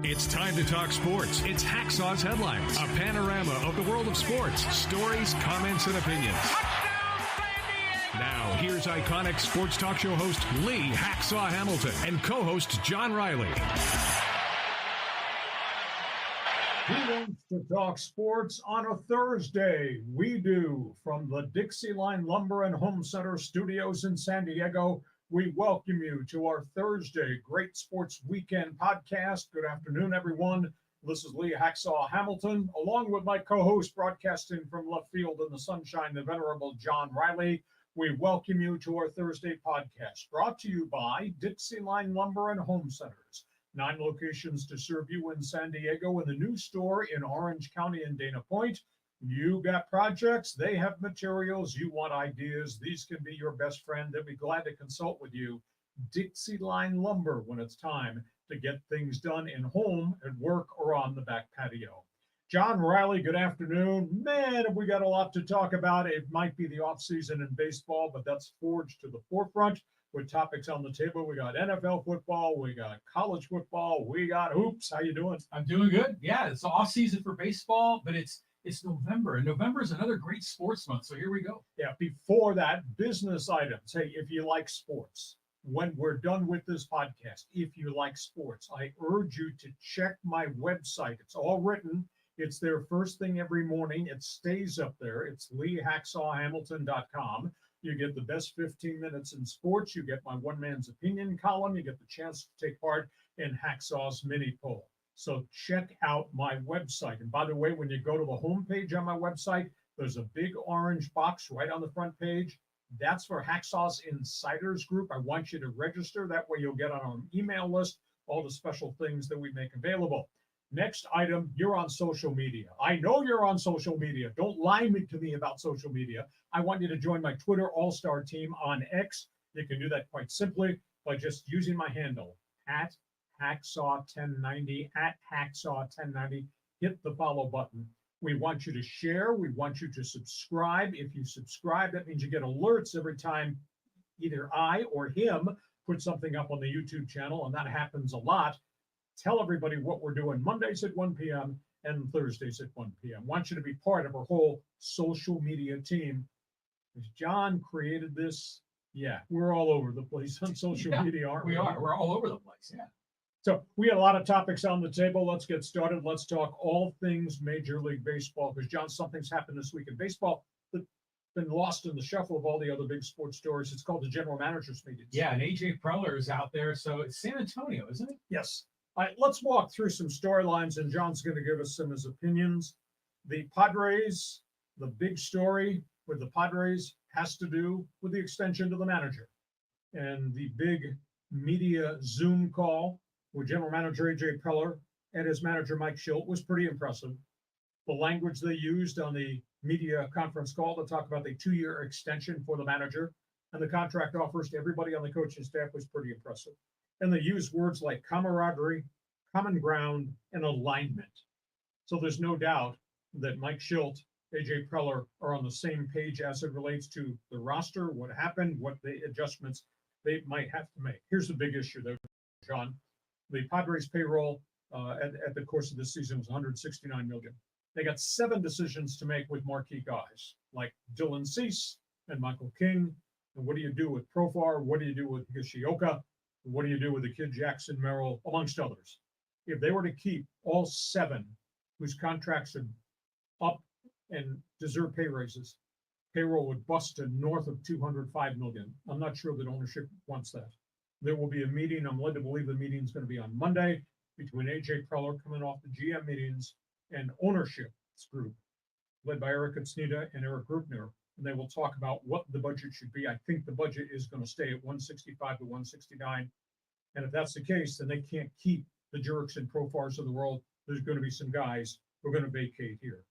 It's time to talk sports. It's Hacksaw's Headlines, a panorama of the world of sports, stories, comments, and opinions. Now, here's iconic sports talk show host Lee Hacksaw Hamilton and co-host John Riley. Who wants to talk sports on a Thursday? We do. From the DIXIELINE Lumber and Home Center studios in San Diego, we welcome you to our Thursday Great Sports Weekend podcast. Good afternoon, everyone. This is Lee Hacksaw Hamilton, along with my co-host broadcasting from left field in the sunshine, the venerable John Riley. We welcome you to our Thursday podcast, brought to you by DIXIELINE Lumber and Home Centers. 9 locations to serve you in San Diego, and the new store in Orange County and Dana Point. You got projects, they have materials, you want ideas. These can be your best friend. They'll be glad to consult with you. DIXIELINE Lumber when it's time to get things done in home, at work, or on the back patio. John Riley, good afternoon. Man, have we got a lot to talk about. It might be the offseason in baseball, but that's forged to the forefront with topics on the table. We got NFL football, we got college football, we got hoops. How you doing? I'm doing good. Yeah, it's the off season for baseball, but it's November, and November is another great sports month. So here we go. Yeah, before that, business items. Hey, if you like sports, when we're done with this podcast, if you like sports, I urge you to check my website. It's all written. It's there first thing every morning. It stays up there. It's leehacksawhamilton.com. You get the best 15 minutes in sports. You get my one man's opinion column. You get the chance to take part in Hacksaw's mini poll. So check out my website. And by the way, when you go to the homepage on my website, there's a big orange box right on the front page. That's for Hacksaw's Insiders Group. I want you to register. That way you'll get on our email list all the special things that we make available. Next item, you're on social media. I know you're on social media. Don't lie to me about social media. I want you to join my Twitter all-star team on X. You can do that quite simply by just using my handle, at Hacksaw1090, at Hacksaw1090. Hit the follow button. We want you to share. We want you to subscribe. If you subscribe, that means you get alerts every time either I or him put something up on the YouTube channel, and that happens a lot. Tell everybody what we're doing Mondays at 1 p.m. and Thursdays at 1 p.m. Want you to be part of our whole social media team. Has John created this? Yeah, we're all over the place on social media, aren't we? We are. We're all over the place, yeah. So we had a lot of topics on the table. Let's get started. Let's talk all things Major League Baseball, because, John, something's happened this week in baseball that's been lost in the shuffle of all the other big sports stories. It's called the General Managers Meetings. Yeah, and A.J. Preller is out there. So it's San Antonio, isn't it? Yes. All right, let's walk through some storylines, and John's going to give us some of his opinions. The Padres, the big story with the Padres has to do with the extension to the manager. And the big media Zoom call with General Manager A.J. Preller and his manager Mike Shildt was pretty impressive. The language they used on the media conference call to talk about the 2-year extension for the manager and the contract offers to everybody on the coaching staff was pretty impressive. And they use words like camaraderie, common ground, and alignment. So there's no doubt that Mike Shildt, A.J. Preller are on the same page as it relates to the roster, what happened, what the adjustments they might have to make. Here's the big issue, though, John. The Padres payroll at the course of this season was $169 million. They got 7 decisions to make with marquee guys like Dylan Cease and Michael King. And what do you do with Profar? What do you do with Higashioka? What do you do with the kid Jackson Merrill, amongst others? If they were to keep all 7 whose contracts are up and deserve pay raises, payroll would bust to north of $205 million. I'm not sure that ownership wants that. There will be a meeting. I'm led to believe the meeting is going to be on Monday between A.J. Preller coming off the GM meetings and ownership group led by Eric Etznieda and Eric Grubner. And they will talk about what the budget should be. I think the budget is going to stay at 165 to 169. And if that's the case, then they can't keep the Juriks and Profars of the world. There's going to be some guys who are going to vacate here.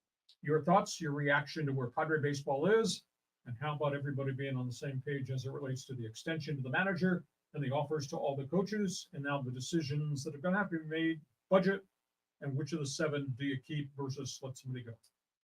Your thoughts, your reaction to where Padre baseball is, and how about everybody being on the same page as it relates to the extension to the manager and the offers to all the coaches, and now the decisions that are going to have to be made, budget, and which of the 7 do you keep versus let somebody go?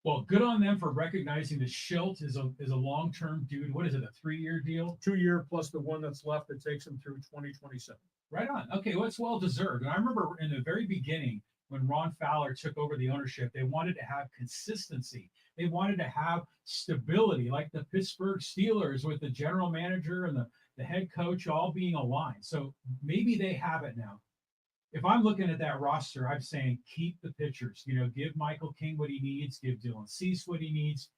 Well, good on them for recognizing that Shildt is a long-term dude. What is it, a 3-year deal? 2-year plus the one that's left that takes him through 2027. Right on. Okay, well, it's well deserved. And I remember in the very beginning when Ron Fowler took over the ownership, they wanted to have consistency. They wanted to have stability, like the Pittsburgh Steelers with the general manager and the head coach all being aligned. So maybe they have it now. If I'm looking at that roster, I'm saying keep the pitchers. Give Michael King what he needs, give Dylan Cease what he needs.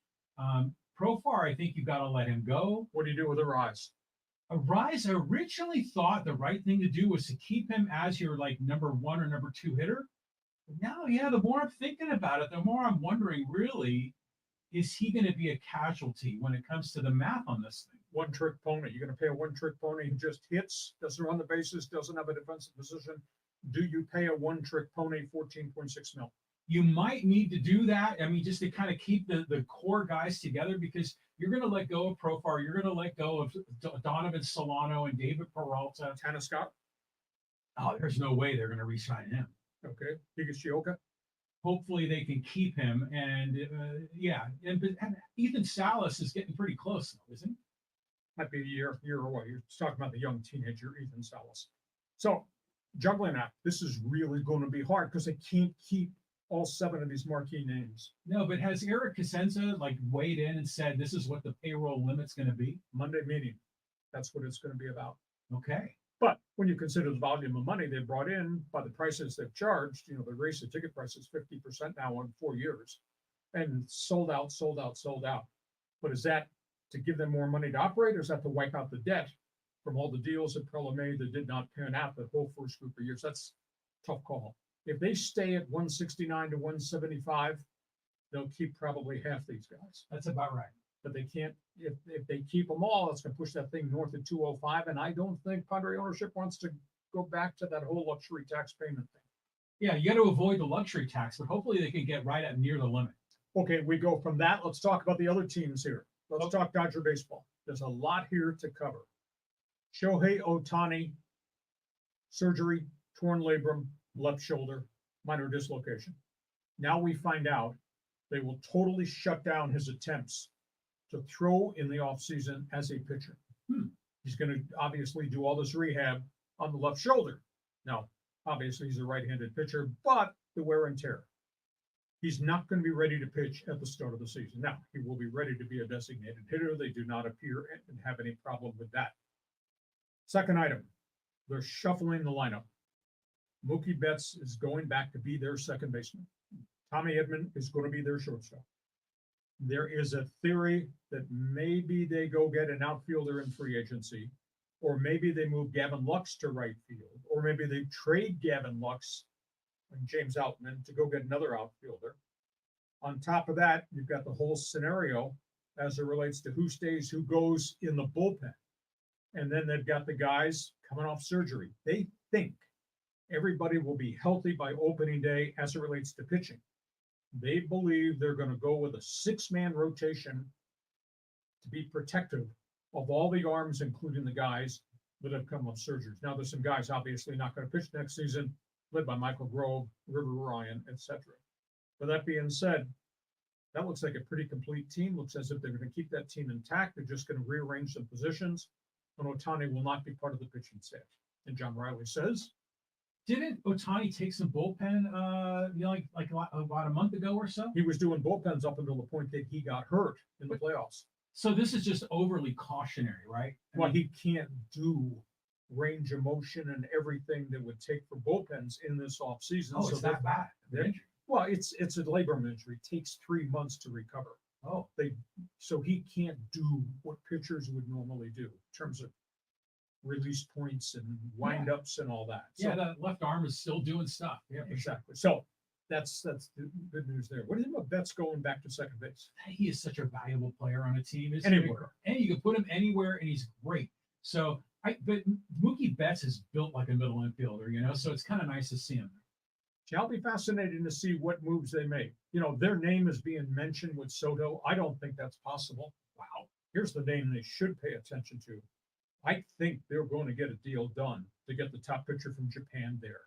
Profar, I think you've got to let him go. What do you do with Arise? Arise, I originally thought the right thing to do was to keep him as your like number 1 or number 2 hitter. But now, yeah, the more I'm thinking about it, the more I'm wondering, really, is he going to be a casualty when it comes to the math on this thing? One-trick pony. You're going to pay a one-trick pony who just hits, doesn't run the bases, doesn't have a defensive position. Do you pay a one-trick pony 14.6 mil? You might need to do that. I mean, just to kind of keep the core guys together, because you're going to let go of Profar. You're going to let go of Donovan Solano and David Peralta. Tanner Scott? Oh, there's no way they're going to re-sign him. Okay. Higashioka? Hopefully they can keep him. And and Ethan Salas is getting pretty close, though, isn't he? Might be a year away. You're talking about the young teenager, Ethan Salas. So juggling that, this is really going to be hard because they can't keep all 7 of these marquee names. No, but has Eric Cosenza weighed in and said this is what the payroll limit's going to be? Monday meeting. That's what it's going to be about. Okay. But when you consider the volume of money they brought in by the prices they've charged, they raised the ticket prices 50% now on 4 years and sold out. But is that to give them more money to operate, or is that to wipe out the debt from all the deals that Prella made that did not pan out the whole first group of years? That's a tough call. If they stay at 169 to 175, they'll keep probably half these guys. That's about right. But they can't, if they keep them all, it's going to push that thing north of 205. And I don't think Padre ownership wants to go back to that whole luxury tax payment thing. Yeah, you got to avoid the luxury tax, but hopefully they can get right at near the limit. Okay, we go from that. Let's talk about the other teams here. Let's talk Dodger baseball. There's a lot here to cover. Shohei Otani, surgery, torn labrum, left shoulder, minor dislocation. Now we find out they will totally shut down his attempts to throw in the offseason as a pitcher. He's going to obviously do all this rehab on the left shoulder. Now, obviously, he's a right-handed pitcher, but the wear and tear. He's not going to be ready to pitch at the start of the season. Now, he will be ready to be a designated hitter. They do not appear and have any problem with that. Second item, they're shuffling the lineup. Mookie Betts is going back to be their second baseman. Tommy Edman is going to be their shortstop. There is a theory that maybe they go get an outfielder in free agency, or maybe they move Gavin Lux to right field, or maybe they trade Gavin Lux and James Outman to go get another outfielder. On top of that, you've got the whole scenario as it relates to who stays, who goes in the bullpen. And then they've got the guys coming off surgery. They think everybody will be healthy by opening day as it relates to pitching. They believe they're going to go with a 6-man rotation to be protective of all the arms, including the guys that have come off surgeries. Now, there's some guys obviously not going to pitch next season, led by Michael Grove, River Ryan, etc. But that being said, that looks like a pretty complete team. Looks as if they're going to keep that team intact. They're just going to rearrange some positions. And Otani will not be part of the pitching staff. And John Riley says, didn't Otani take some bullpen, like about a month ago or so? He was doing bullpens up until the point that he got hurt in the playoffs. So this is just overly cautionary, right? Well, he can't do range of motion and everything that would take for bullpens in this offseason. Oh, it's that bad. Well, it's a labrum injury. It takes 3 months to recover. Oh, so he can't do what pitchers would normally do in terms of release points and wind-ups and all that. So, yeah, that left arm is still doing stuff. Yeah, exactly. So that's the good news there. What do you think about Betts going back to second base? He is such a valuable player on a team. Anywhere. And you can put him anywhere, and he's great. So, but Mookie Betts is built like a middle infielder, so it's kind of nice to see him. I'll be fascinated to see what moves they make. Their name is being mentioned with Soto. I don't think that's possible. Wow. Here's the name they should pay attention to. I think they're going to get a deal done to get the top pitcher from Japan there.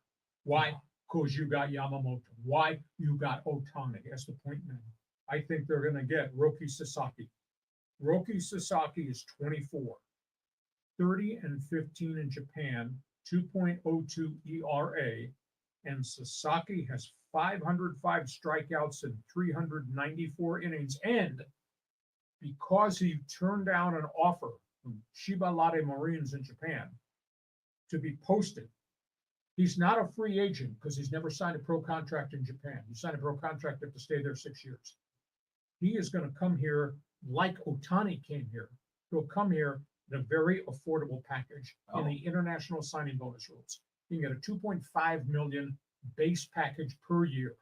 Why? Because you got Yamamoto. Why? You got Otani as the point man. I think they're going to get Roki Sasaki. Roki Sasaki is 24, 30 and 15 in Japan 2.02 ERA, and Sasaki has 505 strikeouts and 394 innings. And because he turned down an offer from Chiba Lotte Marines in Japan to be posted, he's not a free agent because he's never signed a pro contract in Japan. You sign a pro contract, you have to stay there 6 years. He is going to come here like Otani came here. He'll come here at a very affordable package in the international signing bonus rules. You can get a $2.5 million base package per year.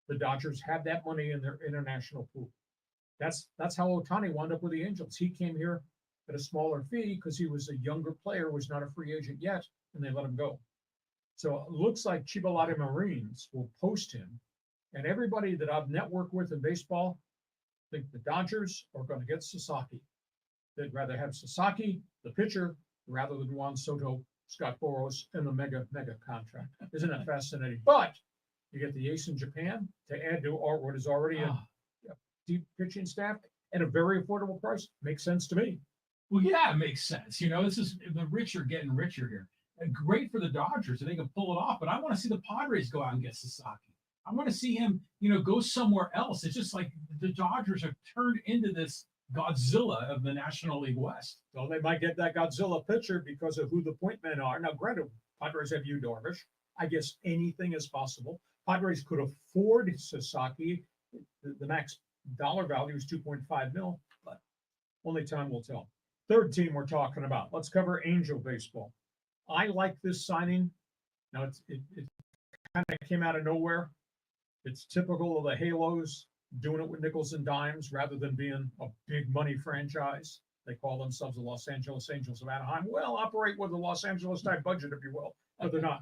The Dodgers have that money in their international pool. That's how Otani wound up with the Angels. He came here at a smaller fee because he was a younger player, was not a free agent yet, and they let him go. So it looks like Chiba Lotte Marines will post him, and everybody that I've networked with in baseball think the Dodgers are going to get Sasaki. They'd rather have Sasaki, the pitcher, rather than Juan Soto, Scott Boras, and the mega contract. Isn't that fascinating? But you get the ace in Japan to add to what is already a deep pitching staff at a very affordable price. Makes sense to me. Well, yeah, it makes sense. You know, this is the rich are getting richer here. And great for the Dodgers if they can pull it off. But I want to see the Padres go out and get Sasaki. I want to see him, go somewhere else. It's just like the Dodgers have turned into this Godzilla of the National League West. Well, they might get that Godzilla pitcher because of who the point men are. Now, granted, Padres have Yu Darvish. I guess anything is possible. Padres could afford Sasaki. The max dollar value is 2.5 mil, but only time will tell. Third team we're talking about. Let's cover Angel baseball. I like this signing. Now, it kind of came out of nowhere. It's typical of the Halos doing it with nickels and dimes rather than being a big money franchise. They call themselves the Los Angeles Angels of Anaheim. Well, operate with a Los Angeles type budget, if you will, but they're not.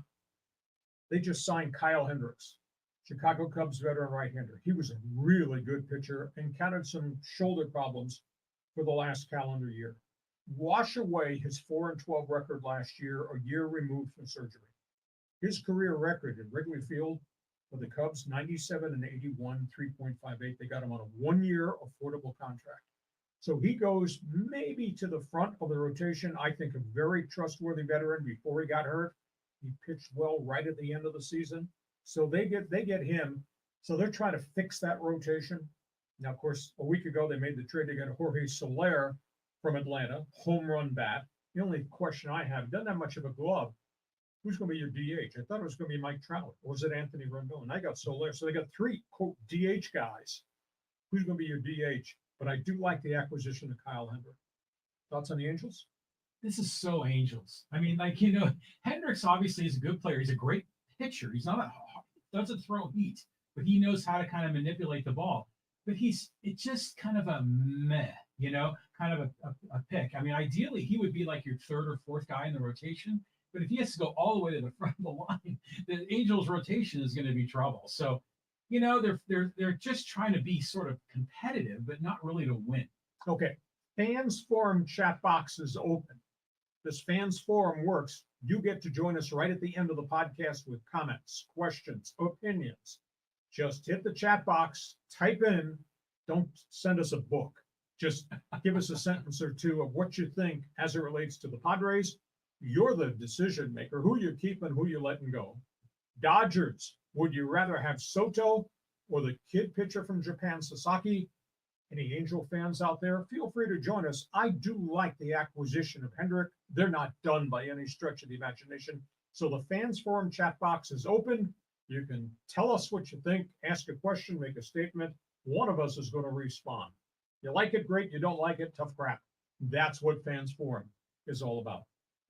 They just signed Kyle Hendricks, Chicago Cubs veteran right-hander. He was a really good pitcher, encountered some shoulder problems for the last calendar year. Wash away his 4-12 record last year, a year removed from surgery. His career record at Wrigley Field for the Cubs, 97-81, 3.58. They got him on a one-year affordable contract. So he goes maybe to the front of the rotation. I think a very trustworthy veteran before he got hurt. He pitched well right at the end of the season. So they get him. So they're trying to fix that rotation. Now, of course, a week ago, they made the trade to get Jorge Soler from Atlanta, home run bat. The only question I have, doesn't have much of a glove. Who's going to be your DH? I thought it was going to be Mike Trout, or was it Anthony Rendon? And I got Soler. So they got three, quote, DH guys. Who's going to be your DH? But I do like the acquisition of Kyle Hendricks. Thoughts on the Angels? This is so Angels. I mean, Hendricks obviously is a good player. He's a great pitcher. He's not doesn't throw heat, but he knows how to kind of manipulate the ball. But it's just kind of a meh, kind of a pick. I mean, ideally, he would be like your third or fourth guy in the rotation. But if he has to go all the way to the front of the line, the Angels' rotation is going to be trouble. So, they're just trying to be sort of competitive, but not really to win. Okay. Fans Forum chat box is open. This Fans Forum works. You get to join us right at the end of the podcast with comments, questions, opinions. Just hit the chat box, type in, don't send us a book. Just give us a sentence or two of what you think as it relates to the Padres. You're the decision maker, who you keep and who you letting go. Dodgers, would you rather have Soto or the kid pitcher from Japan, Sasaki? Any Angel fans out there, feel free to join us. I do like the acquisition of Hendrick. They're not done by any stretch of the imagination. So the Fans Forum chat box is open. You can tell us what you think, ask a question, make a statement. One of us is going to respond. You like it, great. You don't like it, tough crap. That's what Fans Forum is all about.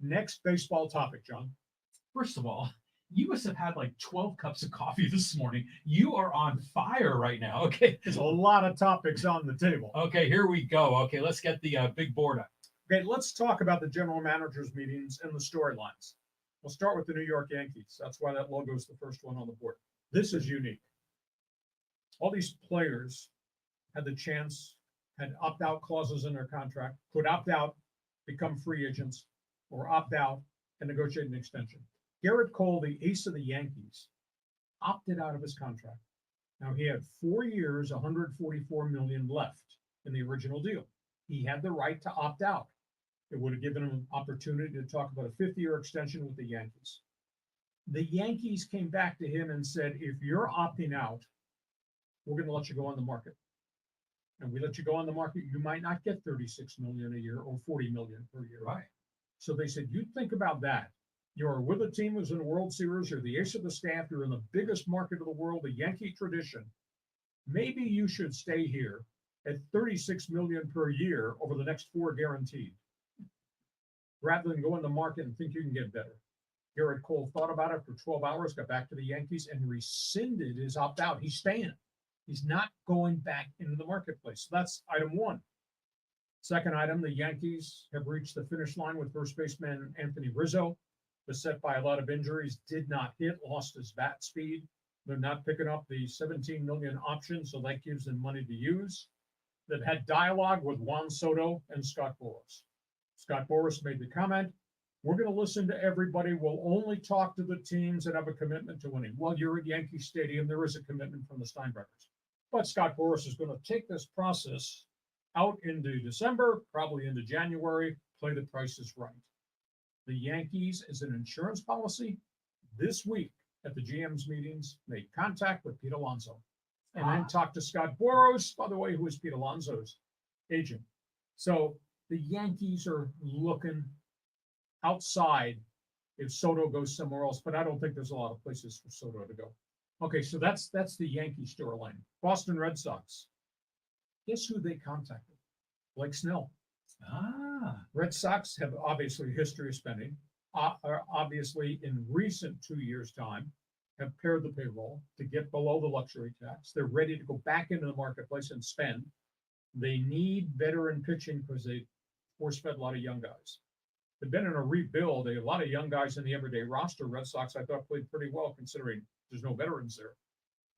Next baseball topic, John. First of all, you must have had like 12 cups of coffee this morning. You are on fire right now. Okay. There's a lot of topics on the table. Okay, here we go. Okay, let's get the big board up. Okay, let's talk about the general managers meetings and the storylines. We'll start with the New York Yankees. That's why that logo is the first one on the board. This is unique. All these players had the chance, had opt-out clauses in their contract, could opt out, become free agents, or opt out and negotiate an extension. Garrett Cole, the ace of the Yankees, opted out of his contract. Now, he had 4 years, $144 million left in the original deal. He had the right to opt out. It would have given him an opportunity to talk about a fifth-year extension with the Yankees. The Yankees came back to him and said, if you're opting out, we're going to let you go on the market. And we let you go on the market, you might not get 36 million a year or 40 million per year. Right. So they said, you think about that. You're with a team who's in a World Series, you're the ace of the staff, you're in the biggest market of the world, the Yankee tradition. Maybe you should stay here at 36 million per year over the next 4 guaranteed, rather than go in the market and think you can get better. Garrett Cole thought about it for 12 hours, got back to the Yankees and rescinded his opt-out. He's staying. He's not going back into the marketplace. So that's item one. Second item, the Yankees have reached the finish line with first baseman Anthony Rizzo. Beset by a lot of injuries, did not hit, lost his bat speed. They're not picking up the 17 million option, so that gives them money to use. They've had dialogue with Juan Soto and Scott Boras. Scott Boras made the comment, we're going to listen to everybody. We'll only talk to the teams that have a commitment to winning. Well, you're at Yankee Stadium. There is a commitment from the Steinbreckers. But Scott Boras is going to take this process out into December, probably into January, play the prices right. The Yankees, as an insurance policy, this week at the GM's meetings, made contact with Pete Alonso and then talked to Scott Boras, by the way, who is Pete Alonso's agent. So the Yankees are looking outside if Soto goes somewhere else, but I don't think there's a lot of places for Soto to go. Okay, so that's the Yankee storyline. Boston Red Sox. Guess who they contacted? Blake Snell. Red Sox have obviously a history of spending. Obviously, in recent 2 years' time, have pared the payroll to get below the luxury tax. They're ready to go back into the marketplace and spend. They need veteran pitching because they force-fed a lot of young guys. They've been in a rebuild. A lot of young guys in the everyday roster. Red Sox, I thought, played pretty well considering there's no veterans there.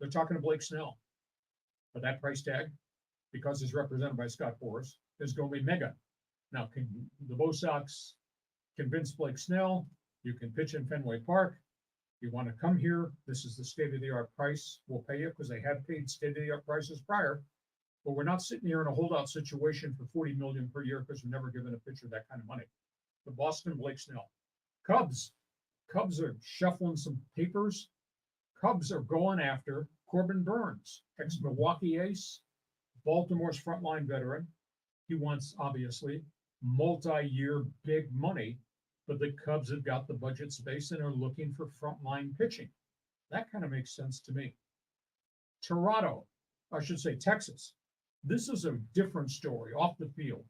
They're talking to Blake Snell. But that price tag, because it's represented by Scott Boras, is going to be mega. Now, can the Bo Sox convince Blake Snell you can pitch in Fenway Park? You want to come here? This is the state-of-the-art price. We'll pay you because they have paid state-of-the-art prices prior. But we're not sitting here in a holdout situation for $40 million per year because we've never given a pitcher that kind of money. The Boston, Blake Snell. Cubs are shuffling some papers. Cubs are going after Corbin Burns, ex-Milwaukee ace, Baltimore's frontline veteran. He wants, obviously, multi-year big money, but the Cubs have got the budget space and are looking for frontline pitching. That kind of makes sense to me. Toronto, I should say Texas. This is a different story off the field.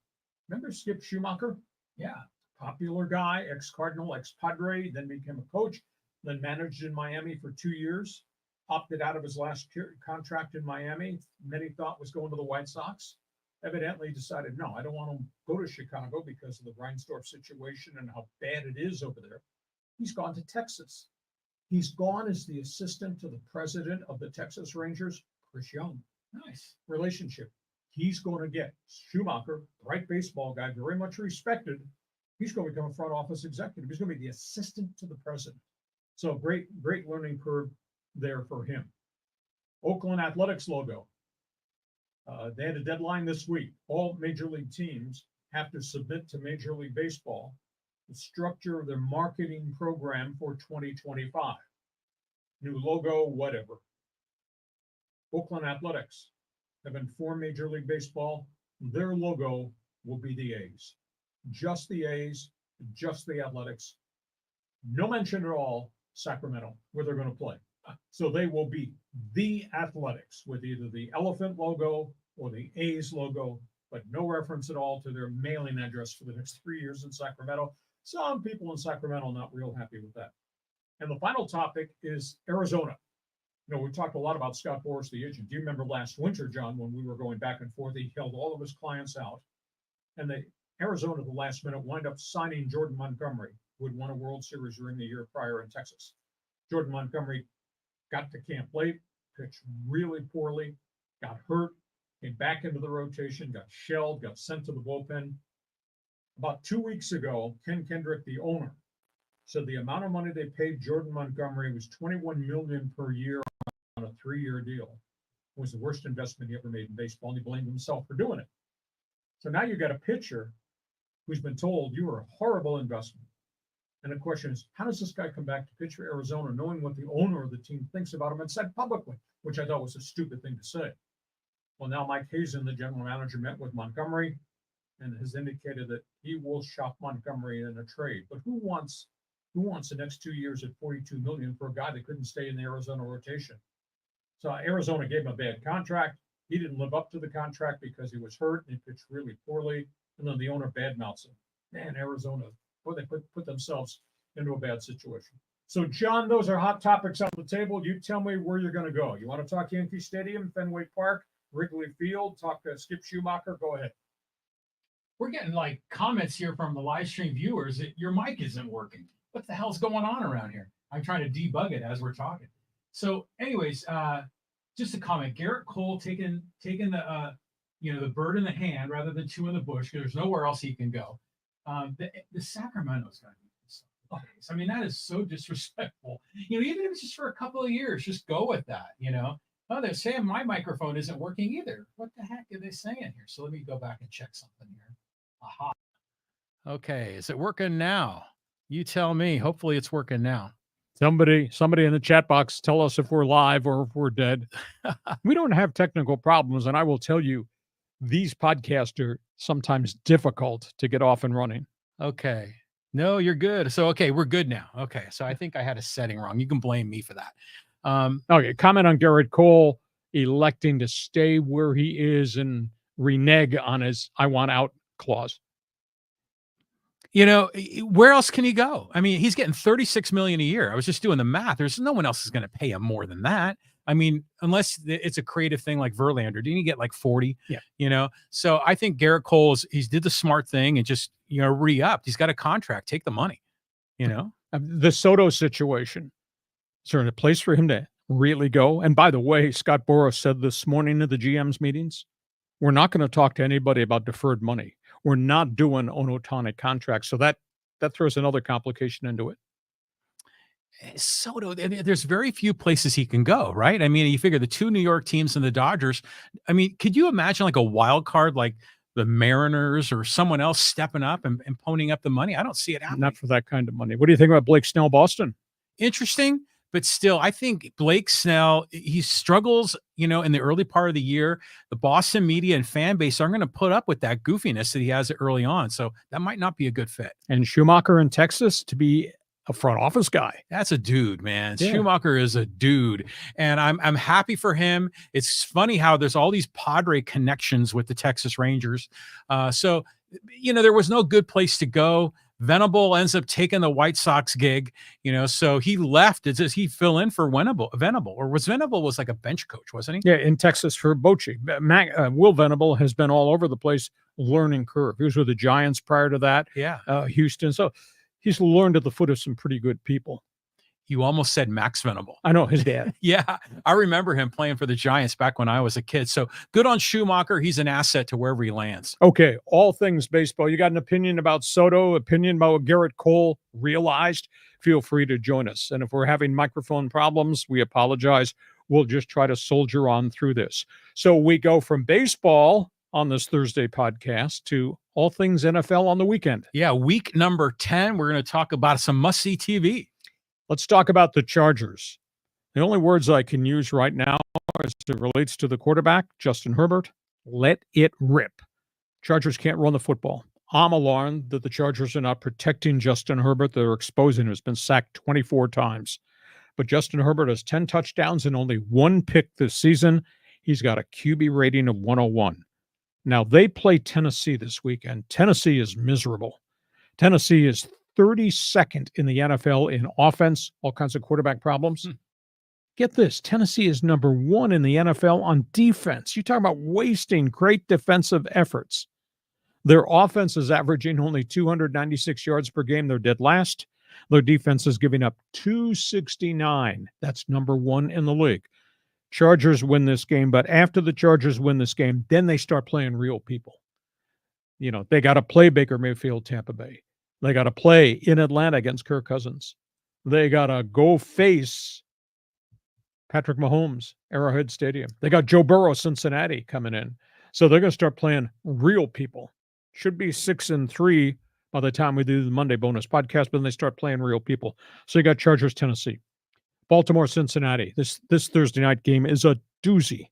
Remember Skip Schumacher? Yeah. Popular guy, ex-Cardinal, ex-Padre, then became a coach, then managed in Miami for 2 years, opted out of his last contract in Miami. Many thought was going to the White Sox. Evidently decided, no, I don't want to go to Chicago because of the Reinsdorf situation and how bad it is over there. He's gone to Texas. He's gone as the assistant to the president of the Texas Rangers, Chris Young. Nice relationship. He's going to get Schumacher, bright baseball guy, very much respected. He's going to become a front office executive. He's going to be the assistant to the president. So great learning curve there for him. Oakland Athletics logo. They had a deadline this week. All major league teams have to submit to Major League Baseball the structure of their marketing program for 2025. New logo, whatever. Oakland Athletics have informed Major League Baseball their logo will be the A's. Just the A's, just the Athletics. No mention at all Sacramento, where they're going to play. So they will be the Athletics with either the elephant logo or the A's logo, but no reference at all to their mailing address for the next 3 years in Sacramento. Some people in Sacramento not real happy with that. And the final topic is Arizona. You know, we talked a lot about Scott Boras, the agent. Do you remember last winter, John, when we were going back and forth, he held all of his clients out. And Arizona, at the last minute, wind up signing Jordan Montgomery, who had won a World Series during the year prior in Texas. Jordan Montgomery got to camp late, pitched really poorly, got hurt, came back into the rotation, got shelled, got sent to the bullpen. About 2 weeks ago, Ken Kendrick, the owner, said the amount of money they paid Jordan Montgomery was $21 million per year on a 3-year deal. It was the worst investment he ever made in baseball, and he blamed himself for doing it. So now you got a pitcher who's been told you are a horrible investment. And the question is, how does this guy come back to pitch for Arizona knowing what the owner of the team thinks about him and said publicly, which I thought was a stupid thing to say. Well, now Mike Hazen, the general manager, met with Montgomery and has indicated that he will shop Montgomery in a trade. But who wants the next 2 years at $42 million for a guy that couldn't stay in the Arizona rotation? So Arizona gave him a bad contract. He didn't live up to the contract because he was hurt and he pitched really poorly. And then the owner badmouths him. Man, Arizona, boy, they put themselves into a bad situation. So, John, those are hot topics on the table. You tell me where you're going to go. You want to talk Yankee Stadium, Fenway Park, Wrigley Field, talk to Skip Schumacher? Go ahead. We're getting like comments here from the live stream viewers that your mic isn't working. What the hell's going on around here? I'm trying to debug it as we're talking. So anyways, just a comment. Garrett Cole taking the the bird in the hand rather than two in the bush, because there's nowhere else he can go. The Sacramento's got to be this. I mean, that is so disrespectful. Even if it's just for a couple of years, just go with that. Oh, they're saying my microphone isn't working either. What the heck are they saying here? So let me go back and check something here. Aha. Okay, is it working now? You tell me. Hopefully it's working now. Somebody in the chat box, tell us if we're live or if we're dead. We don't have technical problems, and I will tell you, these podcasts are sometimes difficult to get off and running. Okay. No, you're good. So, okay, we're good now. Okay, so I think I had a setting wrong. You can blame me for that. Okay, comment on Garrett Cole electing to stay where he is and renege on his "I want out" clause. Where else can he go? I mean, he's getting $36 million a year. I was just doing the math. There's no one else is going to pay him more than that. I mean, unless it's a creative thing like Verlander. Didn't he get like 40? Yeah. So I think Garrett Cole he's did the smart thing and just, re-upped. He's got a contract. Take the money, The Soto situation. Is there a place for him to really go? And by the way, Scott Boras said this morning at the GM's meetings, we're not going to talk to anybody about deferred money. We're not doing Otani contracts. So that throws another complication into it. Soto, there's very few places he can go, right? I mean, you figure the two New York teams and the Dodgers. I mean, could you imagine like a wild card like the Mariners or someone else stepping up and ponying up the money? I don't see it happening. Not for that kind of money. What do you think about Blake Snell, Boston? Interesting. But still, I think Blake Snell, he struggles, in the early part of the year. The Boston media and fan base aren't going to put up with that goofiness that he has early on. So that might not be a good fit. And Schumacher in Texas to be a front office guy. That's a dude, man. Yeah. Schumacher is a dude. And I'm happy for him. It's funny how there's all these Padre connections with the Texas Rangers. So there was no good place to go. Venable ends up taking the White Sox gig, so he left. Does he fill in for Venable, or was Venable was like a bench coach, wasn't he? Yeah, in Texas for Bochy. Will Venable has been all over the place, learning curve. He was with the Giants prior to that. Yeah. Houston. So he's learned at the foot of some pretty good people. You almost said Max Venable. I know, his dad. Yeah, I remember him playing for the Giants back when I was a kid. So good on Schumacher. He's an asset to wherever he lands. Okay, all things baseball. You got an opinion about Soto, opinion about what Garrett Cole realized? Feel free to join us. And if we're having microphone problems, we apologize. We'll just try to soldier on through this. So we go from baseball on this Thursday podcast to all things NFL on the weekend. Yeah, week number 10. We're going to talk about some must-see TV. Let's talk about the Chargers. The only words I can use right now as it relates to the quarterback, Justin Herbert, let it rip. Chargers can't run the football. I'm alarmed that the Chargers are not protecting Justin Herbert. They're exposing him. He's been sacked 24 times. But Justin Herbert has 10 touchdowns and only one pick this season. He's got a QB rating of 101. Now, they play Tennessee this weekend. Tennessee is miserable. Tennessee is 32nd in the NFL in offense, all kinds of quarterback problems. Get this, Tennessee is number 1 in the NFL on defense. You talk about wasting great defensive efforts. Their offense is averaging only 296 yards per game. They're dead last. Their defense is giving up 269. That's number 1 in the league. Chargers win this game, but after the Chargers win this game, then they start playing real people. They got to play Baker Mayfield, Tampa Bay. They got to play in Atlanta against Kirk Cousins. They got to go face Patrick Mahomes, Arrowhead Stadium. They got Joe Burrow, Cincinnati coming in. So they're going to start playing real people. should be 6-3 by the time we do the Monday bonus podcast, but then they start playing real people. So you got Chargers, Tennessee, Baltimore, Cincinnati. This Thursday night game is a doozy.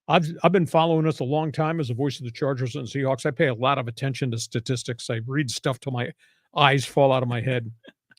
I've been following this a long time as a voice of the Chargers and Seahawks. I pay a lot of attention to statistics. I read stuff till my eyes fall out of my head.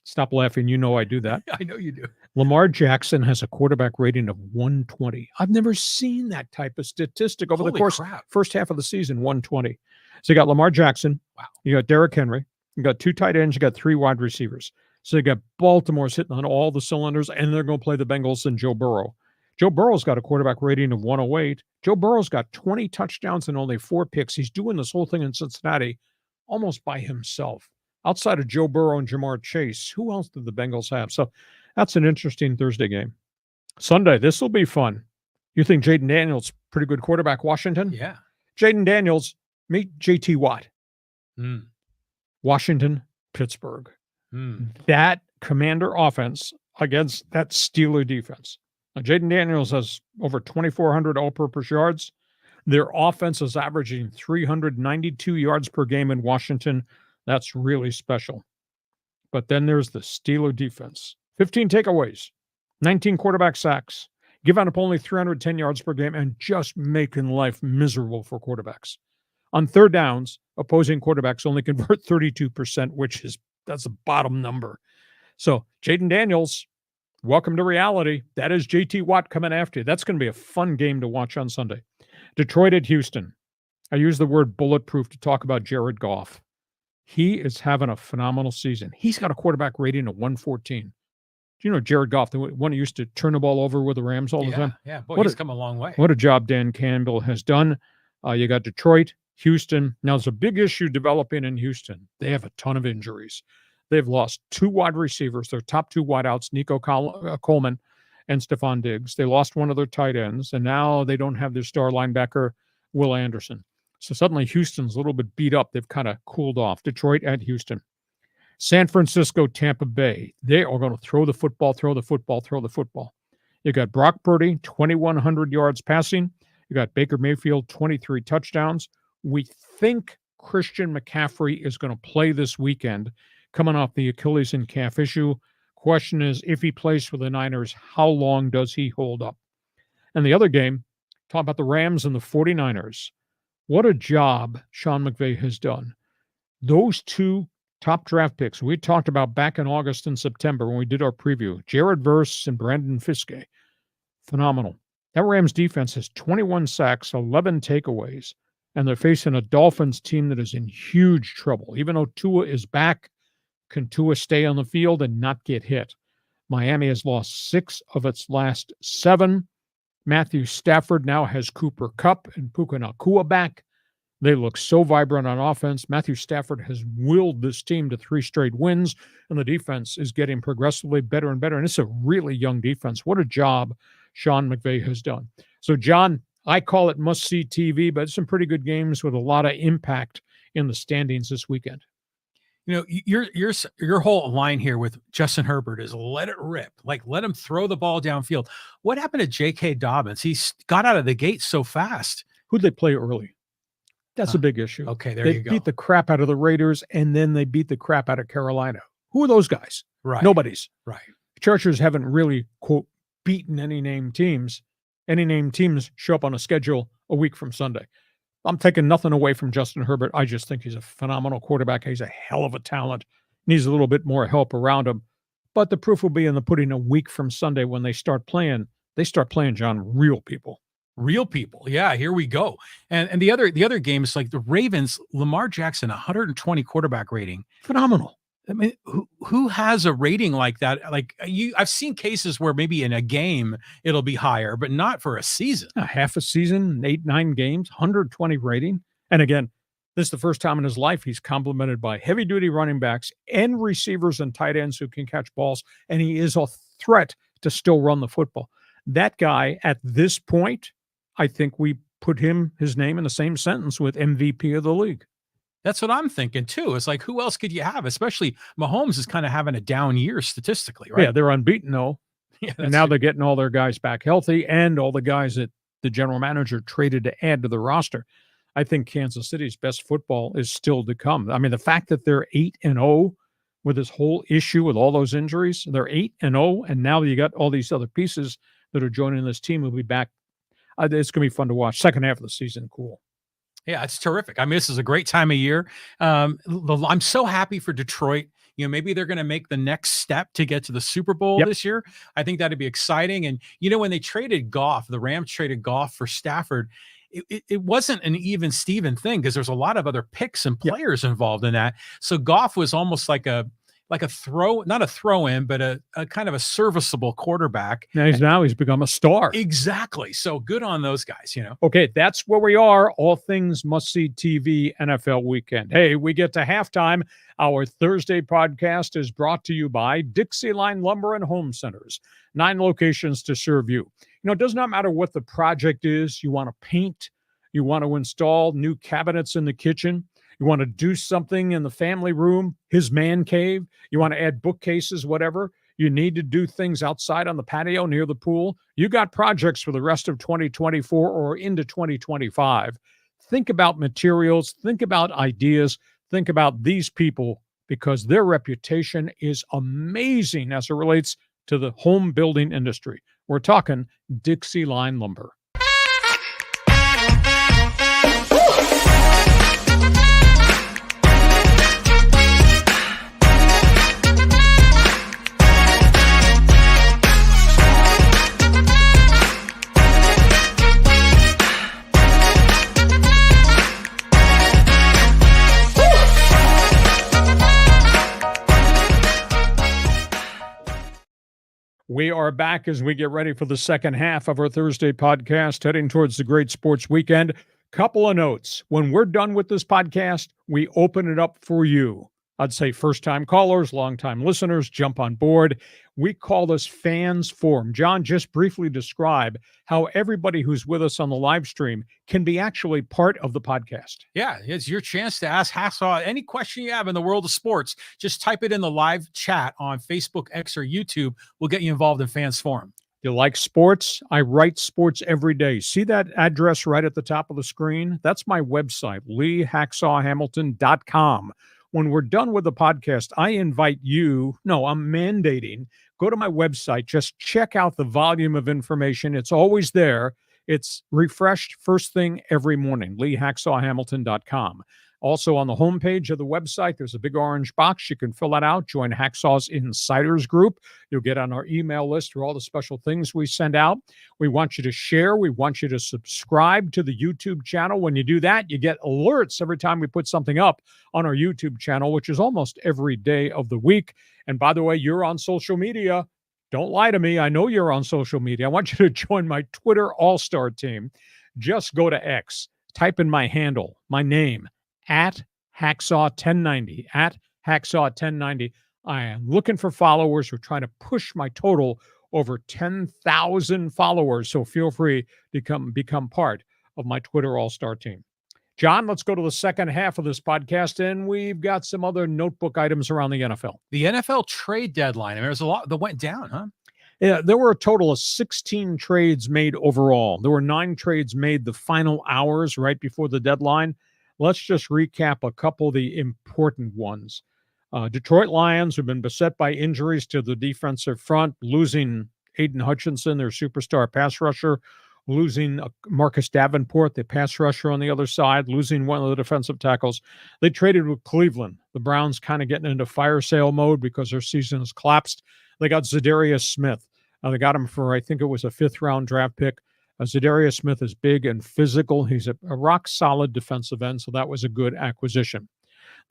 Stop laughing. You know I do that. I know you do. Lamar Jackson has a quarterback rating of 120. I've never seen that type of statistic over the course first half of the season, 120. So you got Lamar Jackson. Wow. You got Derrick Henry. You got 2 tight ends. You got 3 wide receivers. So you got Baltimore sitting on all the cylinders, and they're going to play the Bengals and Joe Burrow. Joe Burrow's got a quarterback rating of 108. Joe Burrow's got 20 touchdowns and only 4 picks. He's doing this whole thing in Cincinnati almost by himself. Outside of Joe Burrow and Jamar Chase, who else did the Bengals have? So that's an interesting Thursday game. Sunday, this will be fun. You think Jaden Daniels, pretty good quarterback, Washington? Yeah. Jaden Daniels, meet JT Watt. Washington, Pittsburgh. That Commander offense against that Steeler defense. Now, Jaden Daniels has over 2,400 all-purpose yards. Their offense is averaging 392 yards per game in Washington. That's really special. But then there's the Steeler defense. 15 takeaways, 19 quarterback sacks, giving up only 310 yards per game, and just making life miserable for quarterbacks. On third downs, opposing quarterbacks only convert 32%, that's the bottom number. So Jaden Daniels, welcome to reality. That is JT Watt coming after you. That's going to be a fun game to watch on Sunday. Detroit at Houston. I use the word bulletproof to talk about Jared Goff. He is having a phenomenal season. He's got a quarterback rating of 114. Do you know Jared Goff, the one who used to turn the ball over with the Rams all the time? Yeah, boy, he's come a long way. What a job Dan Campbell has done. You got Detroit, Houston. Now, there's a big issue developing in Houston. They have a ton of injuries. They've lost 2 wide receivers, their top 2 wideouts, Nico Coleman and Stephon Diggs. They lost one of their tight ends, and now they don't have their star linebacker, Will Anderson. So suddenly Houston's a little bit beat up. They've kind of cooled off. Detroit at Houston. San Francisco, Tampa Bay. They are going to throw the football. You got Brock Purdy, 2,100 yards passing. You got Baker Mayfield, 23 touchdowns. We think Christian McCaffrey is going to play this weekend, coming off the Achilles and calf issue. Question is, if he plays for the Niners, how long does he hold up? And the other game, talk about the Rams and the 49ers. What a job Sean McVay has done. Those 2 top draft picks we talked about back in August and September when we did our preview, Jared Verse and Brandon Fiske, phenomenal. That Rams defense has 21 sacks, 11 takeaways, and they're facing a Dolphins team that is in huge trouble. Even though Tua is back, can Tua stay on the field and not get hit? Miami has lost 6 of its last 7. Matthew Stafford now has Cooper Kupp and Puka Nacua back. They look so vibrant on offense. Matthew Stafford has willed this team to 3 straight wins, and the defense is getting progressively better and better. And it's a really young defense. What a job Sean McVay has done. So, John, I call it must-see TV, but some pretty good games with a lot of impact in the standings this weekend. You know, your whole line here with Justin Herbert is let it rip. Like, let him throw the ball downfield. What happened to J.K. Dobbins? He got out of the gate so fast. Who'd they play early? That's a big issue. Okay, they you go. beat the crap out of the Raiders, and then they beat the crap out of Carolina. Who are those guys? Right. Nobody's. Right. Chargers haven't really, quote, beaten any named teams. Any named teams show up on a schedule a week from Sunday. I'm taking nothing away from Justin Herbert. I just think he's a phenomenal quarterback. He's a hell of a talent. Needs a little bit more help around him. But the proof will be in the pudding a week from Sunday when they start playing. They start playing, John, real people. Real people. Yeah, here we go. And the other game is like the Ravens, Lamar Jackson, 120 quarterback rating. Phenomenal. I mean, who has a rating like that? Like I've seen cases where maybe in a game it'll be higher, but not for a season. Half a season, 8-9 games, 120 rating. And again, this is the first time in his life he's complimented by heavy-duty running backs and receivers and tight ends who can catch balls, and he is a threat to still run the football. That guy, at this point, I think we put his name in the same sentence with MVP of the league. That's what I'm thinking too. It's like, who else could you have? Especially Mahomes is kind of having a down year statistically, right? Yeah, they're unbeaten though. Yeah, and now they're getting all their guys back healthy and all the guys that the general manager traded to add to the roster. I think Kansas City's best football is still to come. I mean, the fact that they're 8-0 with this whole issue with all those injuries, they're 8-0, and now you got all these other pieces that are joining this team. Will be back. It's going to be fun to watch. Second half of the season, cool. Yeah, it's terrific. I mean, this is a great time of year. I'm so happy for Detroit. You know, maybe they're going to make the next step to get to the Super Bowl this year. I think that'd be exciting. And, you know, when they traded Goff, the Rams traded Goff for Stafford, it wasn't an even Steven thing because there's a lot of other picks and players involved in that. So Goff was almost like a not a throw in, but a kind of a serviceable quarterback. Now he's become a star. Exactly. So good on those guys, you know. Okay, that's where we are. All things must-see TV NFL weekend. Hey, we get to halftime. Our Thursday podcast is brought to you by DIXIELINE Lumber and Home Centers. 9 locations to serve you. You know, it does not matter what the project is. You want to paint. You want to install new cabinets in the kitchen. You want to do something in the family room, his man cave. You want to add bookcases, whatever. You need to do things outside on the patio near the pool. You got projects for the rest of 2024 or into 2025. Think about materials. Think about ideas. Think about these people because their reputation is amazing as it relates to the home building industry. We're talking DIXIELINE Lumber. We are back as we get ready for the second half of our Thursday podcast, heading towards the great sports weekend. Couple of notes. When we're done with this podcast, we open it up for you. I'd say first-time callers, long-time listeners, jump on board. We call this Fans Forum. John, just briefly describe how everybody who's with us on the live stream can be actually part of the podcast. Yeah, it's your chance to ask Hacksaw any question you have in the world of sports. Just type it in the live chat on Facebook, X, or YouTube. We'll get you involved in Fans Forum. You like sports? I write sports every day. See that address right at the top of the screen? That's my website, LeeHacksawHamilton.com. When we're done with the podcast, I invite you, I'm mandating, go to my website, just check out the volume of information. It's always there. It's refreshed first thing every morning, LeeHacksawHamilton.com. Also on the homepage of the website, there's a big orange box. You can fill that out. Join Hacksaw's Insiders Group. You'll get on our email list for all the special things we send out. We want you to share. We want you to subscribe to the YouTube channel. When you do that, you get alerts every time we put something up on our YouTube channel, which is almost every day of the week. And by the way, you're on social media. Don't lie to me. I know you're on social media. I want you to join my Twitter all-star team. Just go to X. Type in my handle, my name, at Hacksaw1090, at Hacksaw1090. I am looking for followers. We're trying to push my total over 10,000 followers. So feel free to become part of my Twitter all-star team. John, let's go to the second half of this podcast, and we've got some other notebook items around the NFL. The NFL trade deadline. I mean, there's a lot that went down, huh? Yeah, there were a total of 16 trades made overall. There were 9 trades made the final hours right before the deadline. Let's just recap a couple of the important ones. Detroit Lions have been beset by injuries to the defensive front, losing Aiden Hutchinson, their superstar pass rusher, losing Marcus Davenport, the pass rusher on the other side, losing one of the defensive tackles. They traded with Cleveland. The Browns kind of getting into fire sale mode because their season has collapsed. They got Zadarius Smith. They got him for, I think it was a 5th-round draft pick. Zadarius Smith is big and physical. He's a rock-solid defensive end, so that was a good acquisition.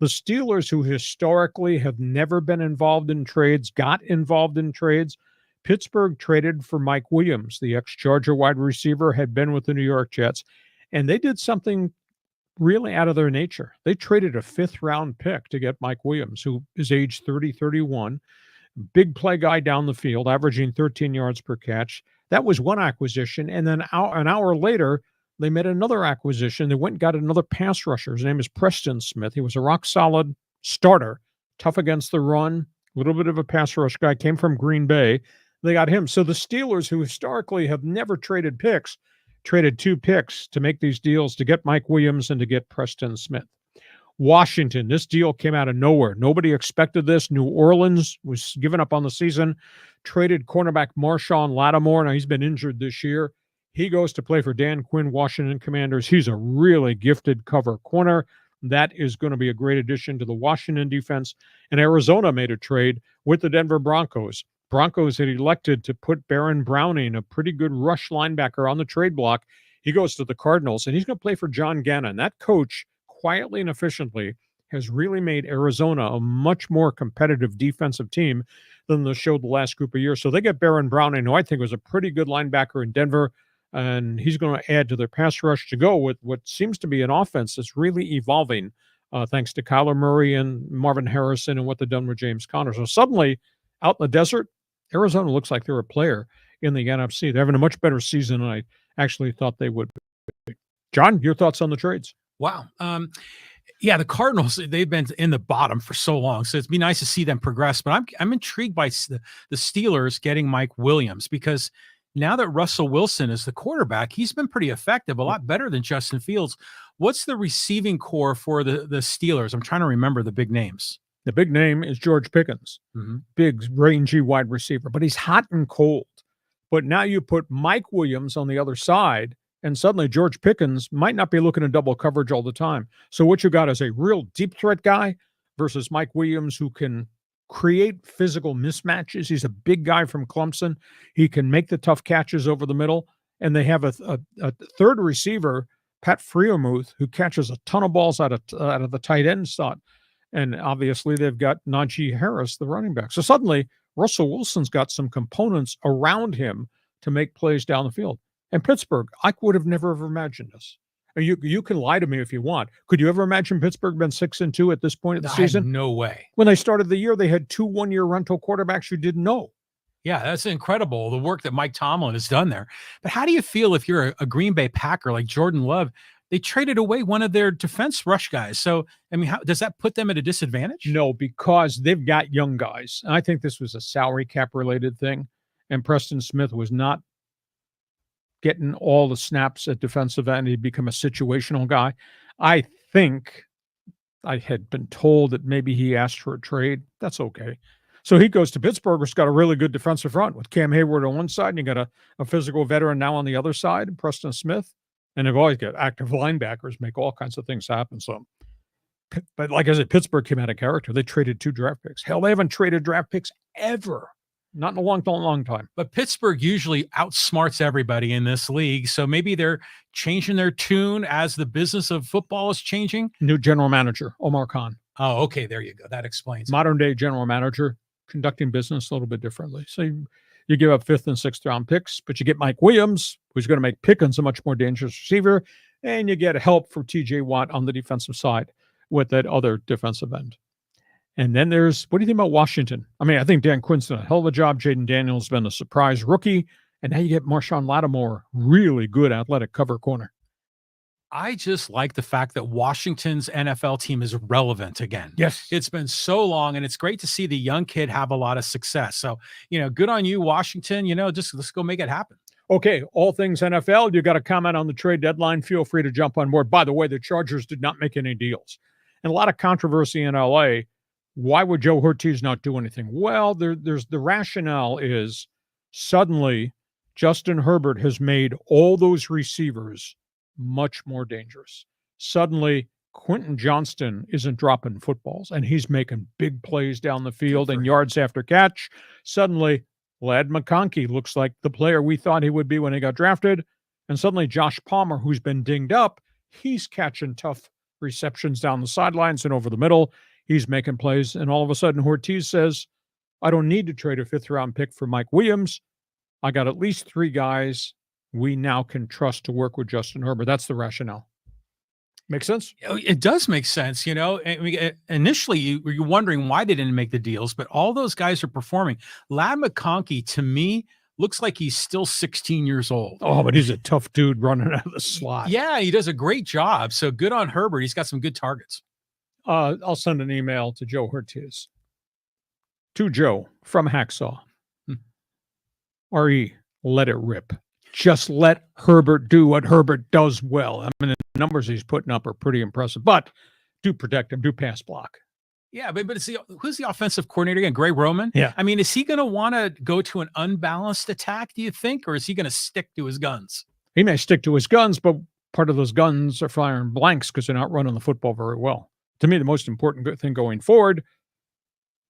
The Steelers, who historically have never been involved in trades, got involved in trades. Pittsburgh traded for Mike Williams, the ex-Charger wide receiver, had been with the New York Jets, and they did something really out of their nature. They traded a 5th-round pick to get Mike Williams, who is age 30, 31, big play guy down the field, averaging 13 yards per catch. That was one acquisition, and then an hour later, they made another acquisition. They went and got another pass rusher. His name is Preston Smith. He was a rock-solid starter, tough against the run, a little bit of a pass rush guy, came from Green Bay. They got him. So the Steelers, who historically have never traded picks, traded 2 picks to make these deals to get Mike Williams and to get Preston Smith. Washington, this deal came out of nowhere. Nobody expected this. New Orleans was giving up on the season, traded cornerback Marshawn Lattimore. Now, he's been injured this year. He goes to play for Dan Quinn, Washington Commanders. He's a really gifted cover corner. That is going to be a great addition to the Washington defense. And Arizona made a trade with the Denver Broncos. Broncos had elected to put Baron Browning, a pretty good rush linebacker, on the trade block. He goes to the Cardinals, and he's going to play for John Gannon. That coach, quietly and efficiently, has really made Arizona a much more competitive defensive team than they showed the last group of years. So they get Baron Browning, who I think was a pretty good linebacker in Denver, and he's going to add to their pass rush to go with what seems to be an offense that's really evolving, thanks to Kyler Murray and Marvin Harrison and what they've done with James Conner. So suddenly, out in the desert, Arizona looks like they're a player in the NFC. They're having a much better season than I actually thought they would be. John, your thoughts on the trades? Wow. Yeah, the Cardinals, they've been in the bottom for so long, so it'd be nice to see them progress. But I'm intrigued by the Steelers getting Mike Williams, because now that Russell Wilson is the quarterback, he's been pretty effective, a lot better than Justin Fields. What's the receiving core for the Steelers? I'm trying to remember the big names. The big name is George Pickens, big, rangy wide receiver, but he's hot and cold. But now you put Mike Williams on the other side, and suddenly George Pickens might not be looking at double coverage all the time. So what you got is a real deep threat guy versus Mike Williams, who can create physical mismatches. He's a big guy from Clemson. He can make the tough catches over the middle. And they have a third receiver, Pat Freiermuth, who catches a ton of balls out of the tight end slot. And obviously they've got Najee Harris, the running back. So suddenly Russell Wilson's got some components around him to make plays down the field. And Pittsburgh, I would have never ever imagined this. You can lie to me if you want. Could you ever imagine Pittsburgh been 6-2 at this point of the season? No way. When they started the year, they had 2 one-year rental quarterbacks you didn't know. Yeah, that's incredible, the work that Mike Tomlin has done there. But how do you feel if you're a Green Bay Packer like Jordan Love? They traded away one of their defense rush guys. So, I mean, how does that put them at a disadvantage? No, because they've got young guys. And I think this was a salary cap related thing. And Preston Smith was not getting all the snaps at defensive end. He'd become a situational guy. I think I had been told that maybe he asked for a trade. That's okay. So he goes to Pittsburgh, which got a really good defensive front with Cam Hayward on one side, and you got a physical veteran now on the other side, Preston Smith. And they've always got active linebackers, make all kinds of things happen. So, but like I said, Pittsburgh came out of character. They traded 2 draft picks. Hell, they haven't traded draft picks ever. Not in a long time. But Pittsburgh usually outsmarts everybody in this league. So maybe they're changing their tune as the business of football is changing. New general manager, Omar Khan. Oh, okay. There you go. That explains it. Modern day general manager, conducting business a little bit differently. So you give up 5th and 6th round picks, but you get Mike Williams, who's going to make Pickens a much more dangerous receiver, and you get help for TJ Watt on the defensive side with that other defensive end. And then what do you think about Washington? I mean, I think Dan Quinn's done a hell of a job. Jaden Daniels has been a surprise rookie. And now you get Marshawn Lattimore, really good athletic cover corner. I just like the fact that Washington's NFL team is relevant again. Yes. It's been so long, and it's great to see the young kid have a lot of success. So, good on you, Washington. Just let's go make it happen. Okay, all things NFL. You got a comment on the trade deadline, feel free to jump on board. By the way, the Chargers did not make any deals. And a lot of controversy in LA. Why would Joe Ortiz not do anything? Well, there's the rationale is suddenly Justin Herbert has made all those receivers much more dangerous. Suddenly, Quentin Johnston isn't dropping footballs, and he's making big plays down the field and yards after catch. Suddenly, Ladd McConkey looks like the player we thought he would be when he got drafted. And suddenly, Josh Palmer, who's been dinged up, he's catching tough receptions down the sidelines and over the middle. He's making plays, and all of a sudden, Ortiz says, I don't need to trade a 5th-round pick for Mike Williams. I got at least 3 guys we now can trust to work with Justin Herbert. That's the rationale. Make sense? It does make sense. Initially, you're wondering why they didn't make the deals, but all those guys are performing. Ladd McConkey, to me, looks like he's still 16 years old. Oh, but he's a tough dude running out of the slot. Yeah, he does a great job. So good on Herbert. He's got some good targets. I'll send an email to Joe Ortiz. To Joe from Hacksaw. RE, let it rip. Just let Herbert do what Herbert does well. I mean, the numbers he's putting up are pretty impressive, but do protect him, do pass block. Yeah, but who's the offensive coordinator again? Gray Roman? Yeah. I mean, is he going to want to go to an unbalanced attack, do you think? Or is he going to stick to his guns? He may stick to his guns, but part of those guns are firing blanks because they're not running the football very well. To me, the most important thing going forward,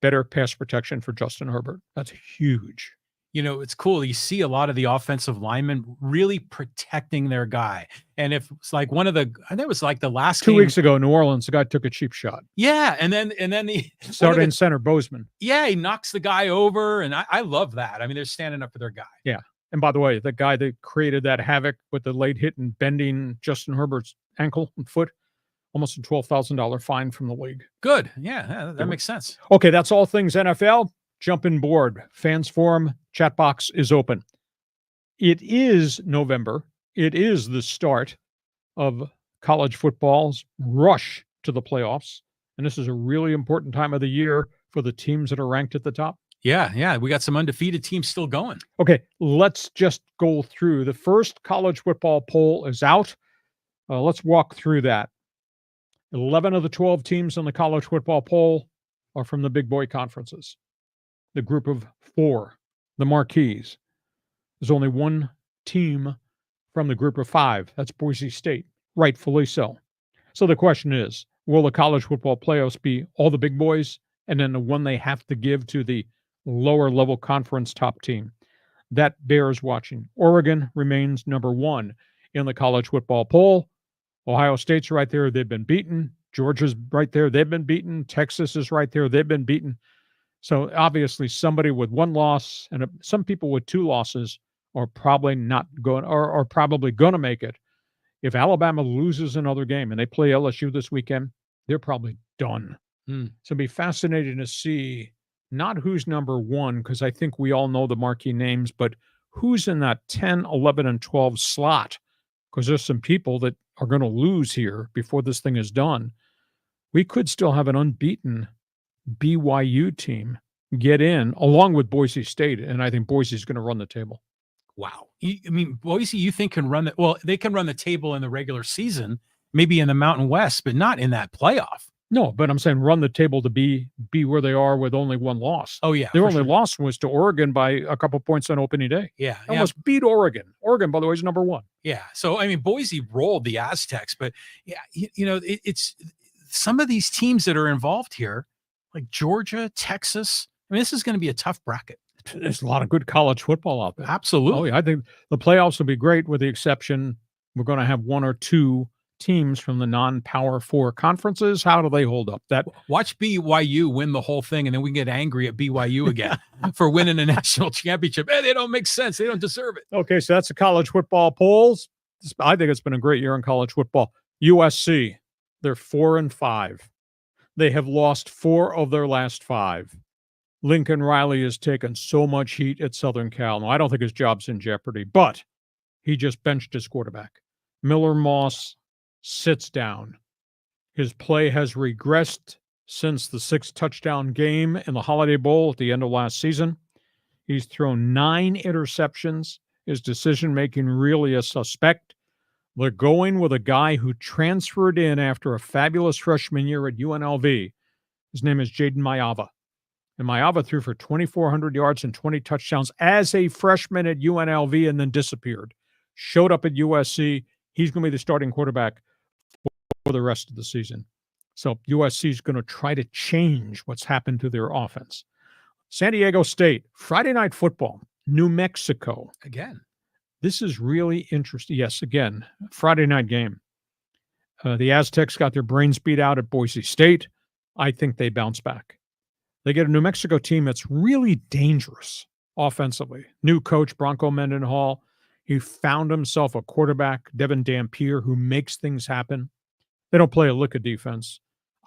better pass protection for Justin Herbert. That's huge. You know, it's cool. You see a lot of the offensive linemen really protecting their guy. And if it's like I think it was like the last 2 game, weeks ago, New Orleans, the guy took a cheap shot. yeah, and then the Starting center, Bozeman. yeah, he knocks the guy over, and I love that. I mean, they're standing up for their guy. Yeah. And by the way, the guy that created that havoc with the late hit and bending Justin Herbert's ankle and foot, almost a $12,000 fine from the league. Good. Yeah, that makes sense. Okay, that's all things NFL. Jump in board. Fans Forum chat box is open. It is November. It is the start of college football's rush to the playoffs. And this is a really important time of the year for the teams that are ranked at the top. Yeah. We got some undefeated teams still going. Okay, let's just go through. The first college football poll is out. Let's walk through that. 11 of the 12 teams on the college football poll are from the big boy conferences. The group of 4, the marquees. There's only one team from the group of 5. That's Boise State, rightfully so. So the question is, will the college football playoffs be all the big boys and then the one they have to give to the lower level conference top team? That bears watching. Oregon remains number 1 in the college football poll. Ohio State's right there. They've been beaten. Georgia's right there. They've been beaten. Texas is right there. They've been beaten. So obviously somebody with 1 loss and some people with 2 losses are probably not going or are probably going to make it. If Alabama loses another game and they play LSU this weekend, they're probably done. So it'll be fascinating to see not who's number 1, because I think we all know the marquee names, but who's in that 10, 11, and 12 slot, because there's some people that are going to lose here before this thing is done. We could still have an unbeaten BYU team get in along with Boise State, and I think Boise's going to run the table. Wow. I mean, Boise, you think can run they can run the table in the regular season, maybe in the Mountain West, but not in that playoff. No, but I'm saying run the table to be where they are with only 1 loss. Oh, yeah. Their only loss was to Oregon by a couple points on opening day. Yeah. Almost beat Oregon. Oregon, by the way, is number 1. Yeah. So, I mean, Boise rolled the Aztecs, but yeah, it's some of these teams that are involved here, like Georgia, Texas. I mean, this is going to be a tough bracket. There's a lot of good college football out there. Absolutely. Oh, yeah. I think the playoffs will be great, with the exception we're going to have 1 or 2 teams from the non-Power 4 conferences. How do they hold up? Watch BYU win the whole thing, and then we can get angry at BYU again for winning a national championship. They don't make sense. They don't deserve it. Okay, so that's the college football polls. I think it's been a great year in college football. USC, they're 4-5. They have lost 4 of their last 5. Lincoln Riley has taken so much heat at Southern Cal. Now, I don't think his job's in jeopardy, but he just benched his quarterback. Miller Moss sits down. His play has regressed since the 6-touchdown game in the Holiday Bowl at the end of last season. He's thrown 9 interceptions. His decision-making really is suspect. They're going with a guy who transferred in after a fabulous freshman year at UNLV. His name is Jaden Mayava. And Mayava threw for 2,400 yards and 20 touchdowns as a freshman at UNLV and then disappeared. Showed up at USC. He's going to be the starting quarterback for the rest of the season. So USC is going to try to change what's happened to their offense. San Diego State, Friday Night Football, New Mexico. Again. This is really interesting. Yes, again, Friday night game. The Aztecs got their brains beat out at Boise State. I think they bounce back. They get a New Mexico team that's really dangerous offensively. New coach, Bronco Mendenhall. He found himself a quarterback, Devin Dampier, who makes things happen. They don't play a lick of defense.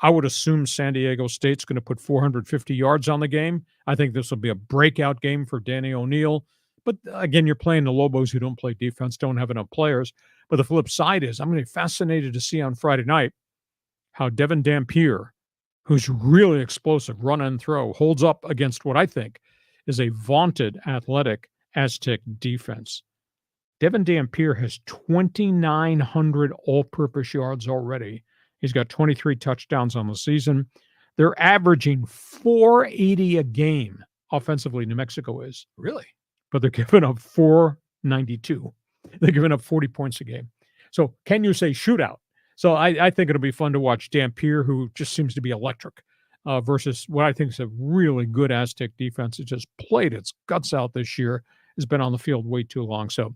I would assume San Diego State's going to put 450 yards on the game. I think this will be a breakout game for Danny O'Neal. But again, you're playing the Lobos, who don't play defense, don't have enough players. But the flip side is I'm going to be fascinated to see on Friday night how Devin Dampier, who's really explosive, run and throw, holds up against what I think is a vaunted athletic Aztec defense. Devin Dampier has 2,900 all-purpose yards already. He's got 23 touchdowns on the season. They're averaging 480 a game offensively, New Mexico is. Really? But they're giving up 492. They're giving up 40 points a game. So can you say shootout? So I think it'll be fun to watch Dampier, who just seems to be electric, versus what I think is a really good Aztec defense. It just played its guts out this year, has been on the field way too long. So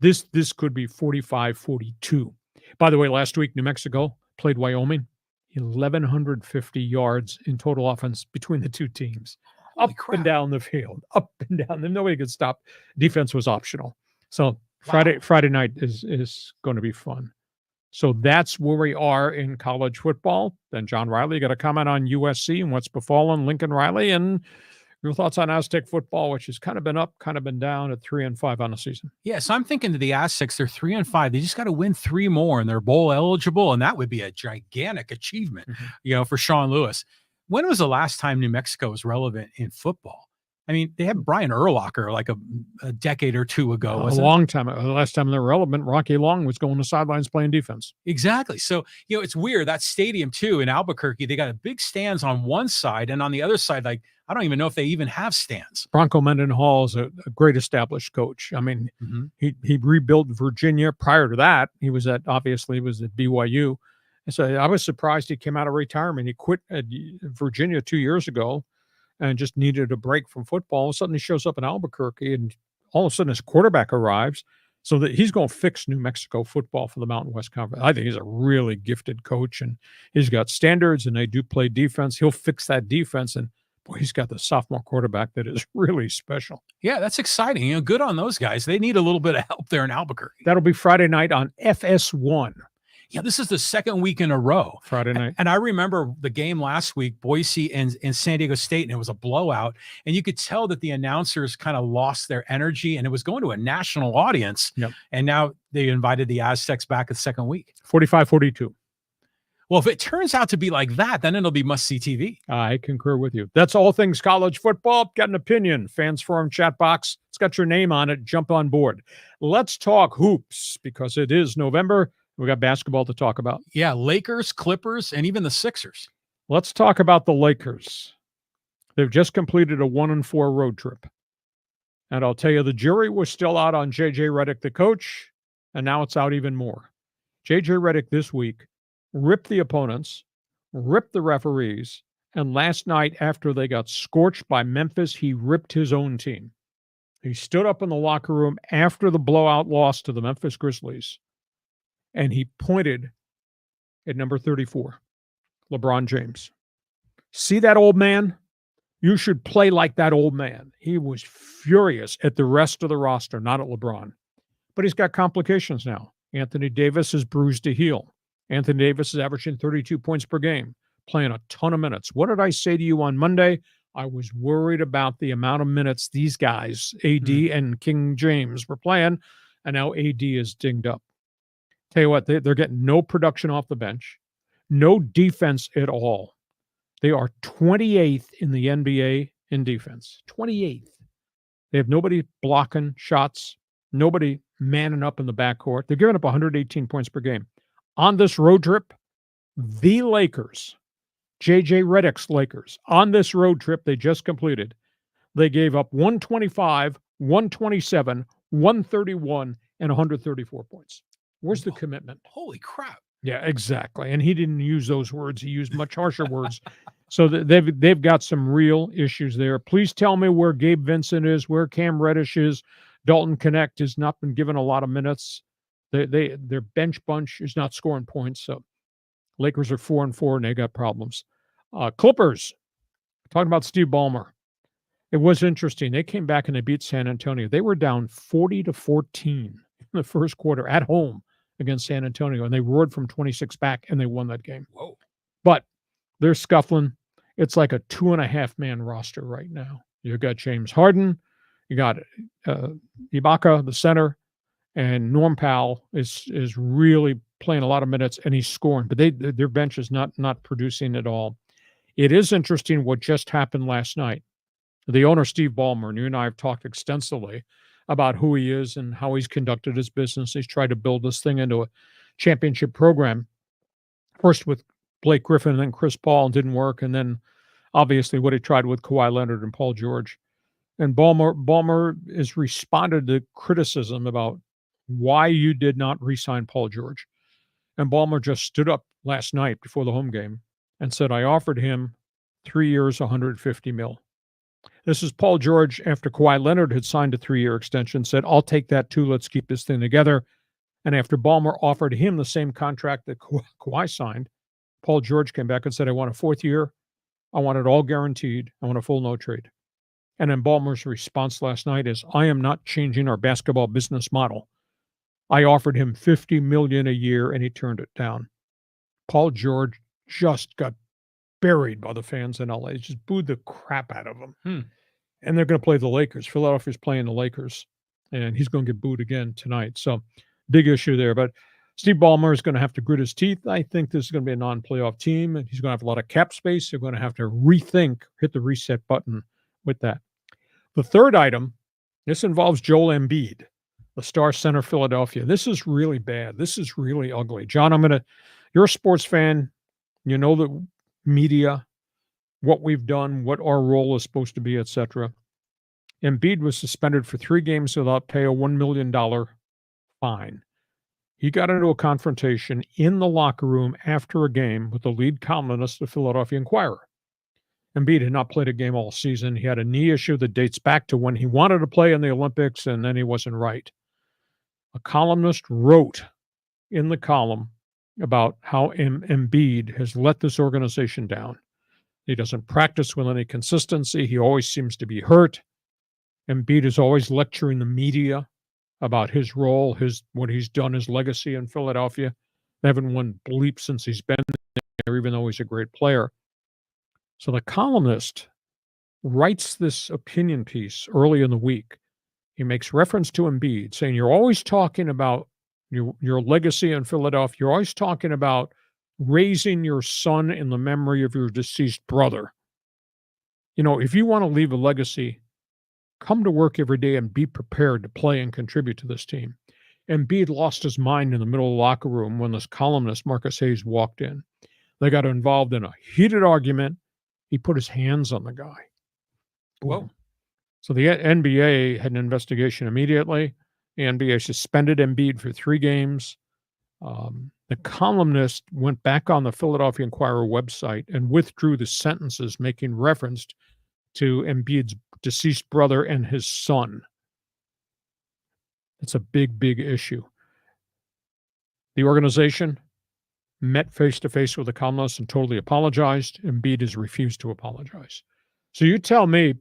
this could be 45-42. By the way, last week, New Mexico played Wyoming, 1,150 yards in total offense between the two teams. Holy Up crap. and down the field, up and down. Nobody could stop. Defense was optional. So Wow. Friday night is going to be fun. So that's where we are in college football. Then John Riley, you got a comment on USC and what's befallen Lincoln Riley, and your thoughts on Aztec football, which has kind of been up, kind of been down at 3-5 on the season. Yeah, so I'm thinking to the Aztecs, they're 3-5. They just got to win 3 more, and they're bowl eligible, and that would be a gigantic achievement, for Sean Lewis. When was the last time New Mexico was relevant in football? I mean, they had Brian Urlacher like a decade or two ago. A long time. The last time they were relevant, Rocky Long was going to sidelines playing defense. Exactly. So, it's weird. That stadium, too, in Albuquerque, they got a big stands on one side, and on the other side, like, I don't even know if they even have stands. Bronco Mendenhall is a great established coach. I mean, he rebuilt Virginia. Prior to that, he was at BYU. And so I was surprised he came out of retirement. He quit at Virginia 2 years ago and just needed a break from football. All of a sudden, he shows up in Albuquerque, and all of a sudden, his quarterback arrives so that he's going to fix New Mexico football for the Mountain West Conference. I think he's a really gifted coach, and he's got standards, and they do play defense. He'll fix that defense, and boy, he's got the sophomore quarterback that is really special. Yeah, that's exciting. Good on those guys. They need a little bit of help there in Albuquerque. That'll be Friday night on FS1. Yeah, this is the second week in a row. Friday night. And I remember the game last week, Boise and San Diego State, and it was a blowout. And you could tell that the announcers kind of lost their energy, and it was going to a national audience. Yep. And now they invited the Aztecs back the second week. 45-42. Well, if it turns out to be like that, then it'll be must-see TV. I concur with you. That's all things college football. Got an opinion? Fans Forum chat box. It's got your name on it. Jump on board. Let's talk hoops because it is November. We got basketball to talk about. Yeah, Lakers, Clippers, and even the Sixers. Let's talk about the Lakers. They've just completed a 1-4 road trip. And I'll tell you, the jury was still out on J.J. Redick, the coach, and now it's out even more. J.J. Redick this week ripped the opponents, ripped the referees, and last night after they got scorched by Memphis, he ripped his own team. He stood up in the locker room after the blowout loss to the Memphis Grizzlies, and he pointed at number 34, LeBron James. See that old man? You should play like that old man. He was furious at the rest of the roster, not at LeBron. But he's got complications now. Anthony Davis is bruised to heel. Anthony Davis is averaging 32 points per game, playing a ton of minutes. What did I say to you on Monday? I was worried about the amount of minutes these guys, AD and King James, were playing, and now AD is dinged up. Tell you what, they're getting no production off the bench, no defense at all. They are 28th in the NBA in defense. 28th. They have nobody blocking shots, nobody manning up in the backcourt. They're giving up 118 points per game. On this road trip, the Lakers, J.J. Redick's Lakers, on this road trip they just completed, they gave up 125, 127, 131, and 134 points. Where's the commitment? Holy crap. Yeah, exactly. And he didn't use those words. He used much harsher words. So they've got some real issues there. Please tell me where Gabe Vincent is, where Cam Reddish is. Dalton Connect has not been given a lot of minutes. Their bench bunch is not scoring points. So Lakers are 4-4 and they got problems. Clippers, talking about Steve Ballmer. It was interesting. They came back and they beat San Antonio. They were down 40-14 in the first quarter at home against San Antonio, and they roared from 26 back, and they won that game. Whoa. But they're scuffling. It's like a 2.5-man roster right now. You got James Harden, you got Ibaka, the center, and Norm Powell is really playing a lot of minutes, and he's scoring. But their bench is not producing at all. It is interesting what just happened last night. The owner, Steve Ballmer, and you and I have talked extensively about who he is and how he's conducted his business. He's tried to build this thing into a championship program. First with Blake Griffin and then Chris Paul, didn't work. And then obviously what he tried with Kawhi Leonard and Paul George. And Ballmer has responded to criticism about why you did not re-sign Paul George. And Ballmer just stood up last night before the home game and said, I offered him 3 years, $150 million. This is Paul George after Kawhi Leonard had signed a 3-year extension, said, I'll take that too. Let's keep this thing together. And after Ballmer offered him the same contract that Kawhi signed, Paul George came back and said, I want a 4th year. I want it all guaranteed. I want a full no trade. And then Ballmer's response last night is, I am not changing our basketball business model. I offered him $50 million a year and he turned it down. Paul George just got buried by the fans in LA. Just booed the crap out of him. And they're going to play the Lakers. Philadelphia's playing the Lakers, and he's going to get booed again tonight. So big issue there. But Steve Ballmer is going to have to grit his teeth. I think this is going to be a non-playoff team, and he's going to have a lot of cap space. They're going to have to rethink, hit the reset button with that. The third item, this involves Joel Embiid, the star center Philadelphia. This is really bad. This is really ugly. John, you're a sports fan. You know the media, what we've done, what our role is supposed to be, etc. Embiid was suspended for 3 games without pay, a $1 million fine. He got into a confrontation in the locker room after a game with the lead columnist of the Philadelphia Inquirer. Embiid had not played a game all season. He had a knee issue that dates back to when he wanted to play in the Olympics, and then he wasn't right. A columnist wrote in the column about how Embiid has let this organization down. He doesn't practice with any consistency. He always seems to be hurt. Embiid is always lecturing the media about his role, what he's done, his legacy in Philadelphia. They haven't won bleep since he's been there, even though he's a great player. So the columnist writes this opinion piece early in the week. He makes reference to Embiid, saying, you're always talking about your legacy in Philadelphia. You're always talking about raising your son in the memory of your deceased brother. You know, if you want to leave a legacy, come to work every day and be prepared to play and contribute to this team. Embiid lost his mind in the middle of the locker room when this columnist, Marcus Hayes, walked in. They got involved in a heated argument. He put his hands on the guy. Whoa. So the NBA had an investigation immediately. The NBA suspended Embiid for 3 games. The columnist went back on the Philadelphia Inquirer website and withdrew the sentences making reference to Embiid's deceased brother and his son. It's a big, big issue. The organization met face-to-face with the columnist and totally apologized. Embiid has refused to apologize. So you tell me,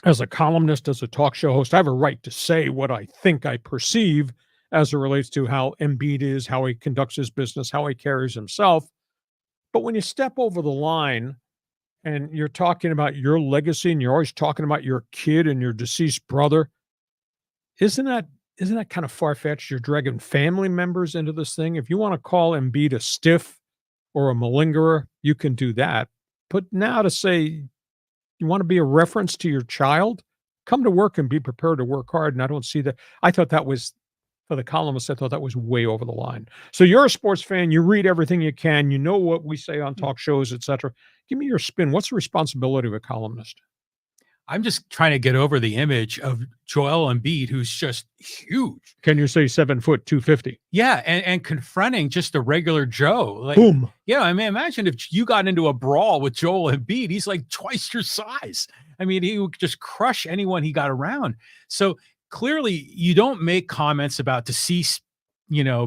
as a columnist, as a talk show host, I have a right to say what I think I perceive as it relates to how Embiid is, how he conducts his business, how he carries himself. But when you step over the line and you're talking about your legacy and you're always talking about your kid and your deceased brother, isn't that kind of far-fetched? You're dragging family members into this thing. If you want to call Embiid a stiff or a malingerer, you can do that. But now to say you want to be a reference to your child, come to work and be prepared to work hard. And I don't see that. I thought that was, for the columnist, I thought that was way over the line. So you're a sports fan. You read everything you can. You know what we say on talk shows, etc. Give me your spin. What's the responsibility of a columnist? I'm just trying to get over the image of Joel Embiid, who's just huge. Can you say 7 foot, 250? Yeah, and confronting just a regular Joe. Like, boom. Yeah, I mean, imagine if you got into a brawl with Joel Embiid. He's like twice your size. I mean, he would just crush anyone he got around. So clearly, you don't make comments about deceased,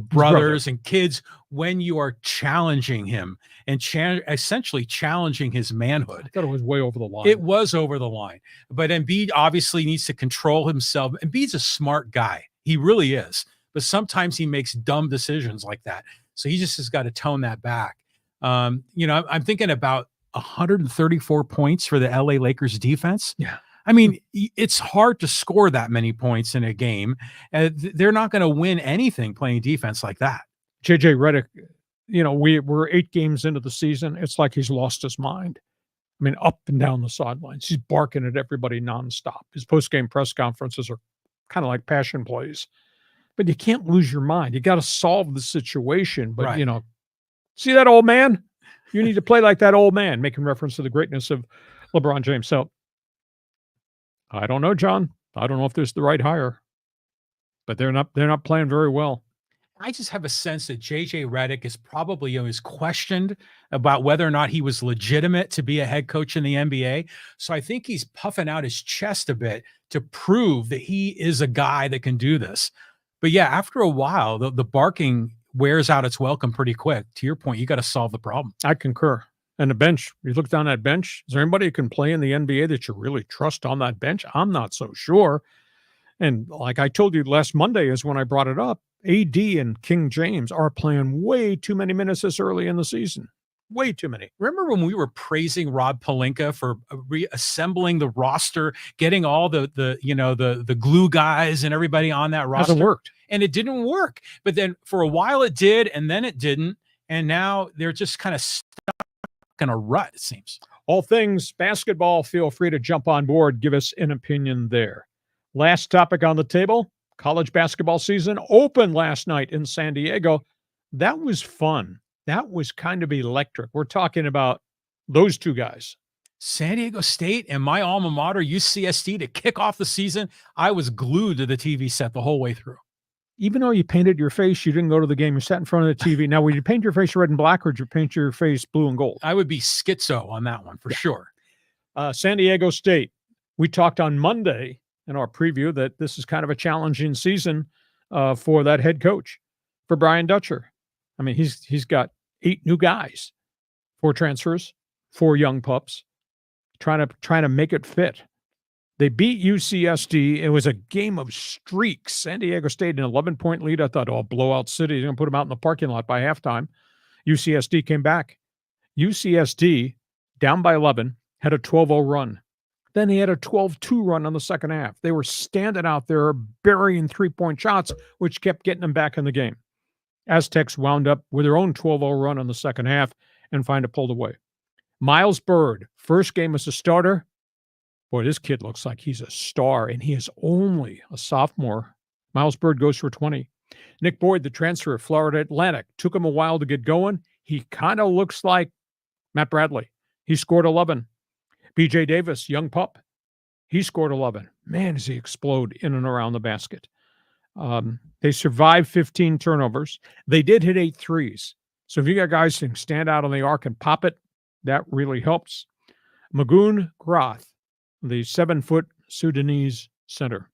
brothers and kids when you are challenging him and essentially challenging his manhood. I thought it was way over the line. It was over the line. But Embiid obviously needs to control himself. Embiid's a smart guy. He really is. But sometimes he makes dumb decisions like that. So he just has got to tone that back. I'm thinking about 134 points for the LA Lakers defense. Yeah. I mean, it's hard to score that many points in a game. They're not going to win anything playing defense like that. JJ Redick, we're 8 games into the season. It's like he's lost his mind. I mean, up and down the sidelines. He's barking at everybody nonstop. His post-game press conferences are kind of like passion plays. But you can't lose your mind. You got to solve the situation. But, Right. See that old man? You need to play like that old man, making reference to the greatness of LeBron James. So I don't know, John. I don't know if there's the right hire, but they're not playing very well. I just have a sense that JJ Redick is probably is questioned about whether or not he was legitimate to be a head coach in the NBA. So I think he's puffing out his chest a bit to prove that he is a guy that can do this. But yeah, after a while, the barking wears out its welcome pretty quick. To your point, you got to solve the problem. I concur. And the bench, you look down that bench, is there anybody who can play in the NBA that you really trust on that bench? I'm not so sure. And like I told you last Monday is when I brought it up, AD and King James are playing way too many minutes this early in the season. Way too many. Remember when we were praising Rob Pelinka for reassembling the roster, getting all the glue guys and everybody on that roster? Hasn't worked. And it didn't work. But then for a while it did, and then it didn't. And now they're just kind of stuck in a rut, it seems. All things basketball, feel free to jump on board. Give us an opinion there. Last topic on the table, college basketball season opened last night in San Diego. That was fun. That was kind of electric. We're talking about those two guys. San Diego State and my alma mater, UCSD, to kick off the season. I was glued to the TV set the whole way through. Even though you painted your face, you didn't go to the game. You sat in front of the TV. Now, would you paint your face red and black, or did you paint your face blue and gold? I would be schizo on that one for sure. San Diego State. We talked on Monday in our preview that this is kind of a challenging season for that head coach, for Brian Dutcher. I mean, he's got 8 new guys, 4 transfers, 4 young pups, trying to make it fit. They beat UCSD. It was a game of streaks. San Diego State an 11-point lead. I thought, blowout city. They're going to put them out in the parking lot by halftime. UCSD came back. UCSD, down by 11, had a 12-0 run. Then he had a 12-2 run on the second half. They were standing out there, burying 3-point shots, which kept getting them back in the game. Aztecs wound up with their own 12-0 run on the second half and finally pulled away. Miles Byrd, first game as a starter. Boy, this kid looks like he's a star, and he is only a sophomore. Miles Byrd goes for 20. Nick Boyd, the transfer of Florida Atlantic, took him a while to get going. He kind of looks like Matt Bradley. He scored 11. BJ Davis, young pup, he scored 11. Man, does he explode in and around the basket. They survived 15 turnovers. They did hit 8 threes. So if you got guys who can stand out on the arc and pop it, that really helps. Magoon Groth, the 7-foot Sudanese center.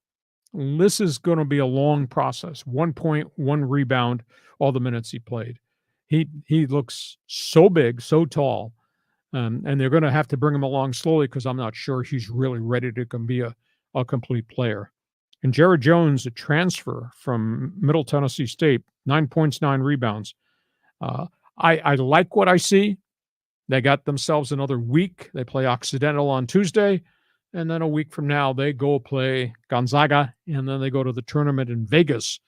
This is going to be a long process. 1 point, 1 rebound, all the minutes he played. He looks so big, so tall. And they're going to have to bring him along slowly because I'm not sure he's really ready to be a complete player. And Jared Jones, a transfer from Middle Tennessee State, 9 points, 9 rebounds. I like what I see. They got themselves another week. They play Occidental on Tuesday. And then a week from now, they go play Gonzaga. And then they go to the tournament in Vegas.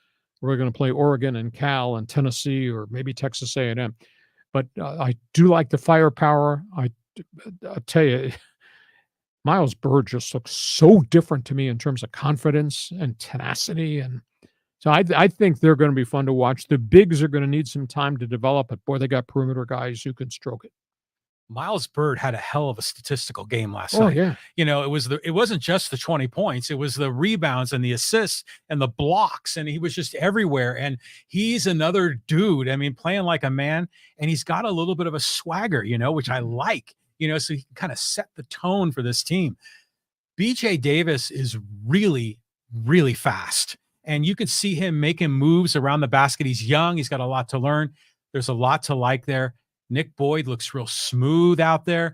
We're going to play Oregon and Cal and Tennessee or maybe Texas A&M. But I do like the firepower. I tell you, Miles Byrd just looks so different to me in terms of confidence and tenacity. And so I think they're going to be fun to watch. The bigs are going to need some time to develop, but boy, they got perimeter guys who can stroke it. Miles Byrd had a hell of a statistical game last night. Yeah. It wasn't just the 20 points. It was the rebounds and the assists and the blocks, and he was just everywhere. And he's another dude, playing like a man, and he's got a little bit of a swagger, which I like, so he can kind of set the tone for this team. BJ Davis is really, really fast, and you can see him making moves around the basket. He's young. He's got a lot to learn. There's a lot to like there. Nick Boyd looks real smooth out there.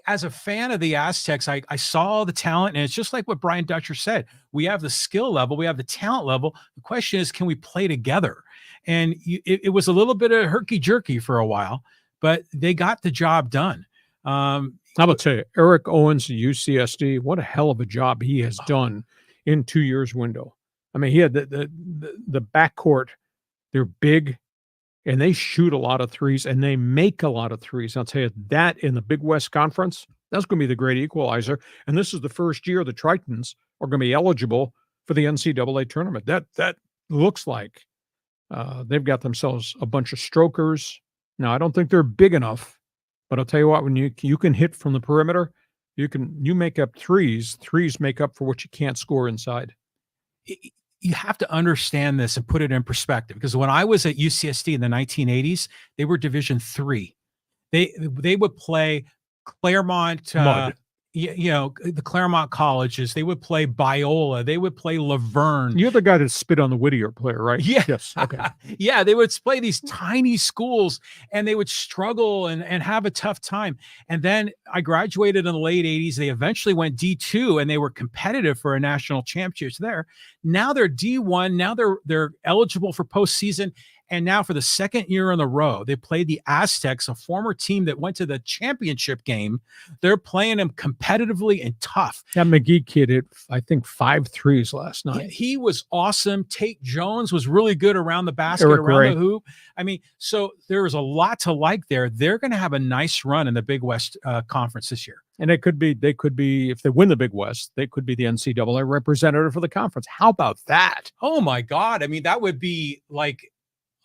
As a fan of the Aztecs, I saw the talent, and it's just like what Brian Dutcher said. We have the skill level. We have the talent level. The question is, can we play together? And it was a little bit of herky-jerky for a while, but they got the job done. How about tell you, Eric Owens at UCSD, what a hell of a job he has done in 2 years window. He had the backcourt. They're big. And they shoot a lot of threes, and they make a lot of threes. I'll tell you, that in the Big West Conference, that's going to be the great equalizer. And this is the first year the Tritons are going to be eligible for the NCAA tournament. That looks like they've got themselves a bunch of strokers. Now, I don't think they're big enough, but I'll tell you what, when you can hit from the perimeter, you make up threes. Threes make up for what you can't score inside. You have to understand this and put it in perspective, because when I was at UCSD in the 1980s, they were Division III. They would play Claremont, the Claremont colleges. They would play Biola. They would play Laverne. You're the guy that spit on the Whittier player, right? Yeah. Yes. Okay. Yeah, they would play these tiny schools and they would struggle and have a tough time. And then I graduated in the late 80s. They eventually went D2 and they were competitive for a national championship there. Now they're D1. Now they're eligible for postseason. And now for the second year in a row, they played the Aztecs, a former team that went to the championship game. They're playing them competitively and tough. That McGee kid hit, I think, 5 threes last night. Yeah, he was awesome. Tate Jones was really good around the basket, Eric around Ray. the hoop. I mean, so there was a lot to like there. They're going to have a nice run in the Big West Conference this year. And they could be, if they win the Big West, they could be the NCAA representative for the conference. How about that? Oh, my God. I mean, that would be like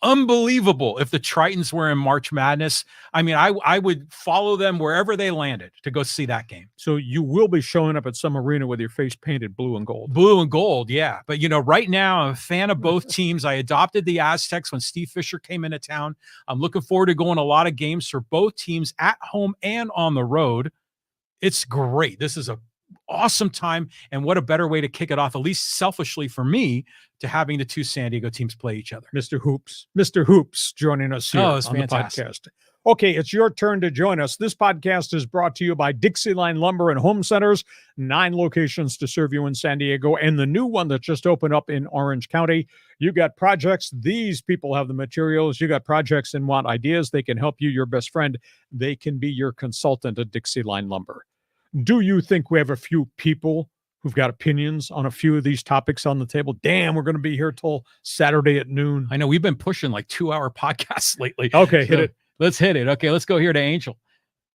unbelievable if the Tritons were in March Madness. I mean, I would follow them wherever they landed to go see that game. So you will be showing up at some arena with your face painted blue and gold. Blue and gold, yeah. But, right now I'm a fan of both teams. I adopted the Aztecs when Steve Fisher came into town. I'm looking forward to going to a lot of games for both teams at home and on the road. It's great. This is a awesome time, and what a better way to kick it off, at least selfishly for me, to having the two San Diego teams play each other. Mr. Hoops joining us here it's on fantastic. the podcast. Okay, it's your turn to join us. This podcast is brought to you by DIXIELINE Lumber and Home Centers, 9 locations to serve you in San Diego, and the new one that just opened up in Orange County. You got projects. These people have the materials. You got projects and want ideas. They can help you, your best friend. They can be your consultant at DIXIELINE Lumber. Do you think we have a few people who've got opinions on a few of these topics on the table? Damn, we're going to be here till Saturday at noon. I know we've been pushing like 2-hour podcasts lately. Okay, hit it. Let's hit it. Okay, let's go here to Angel.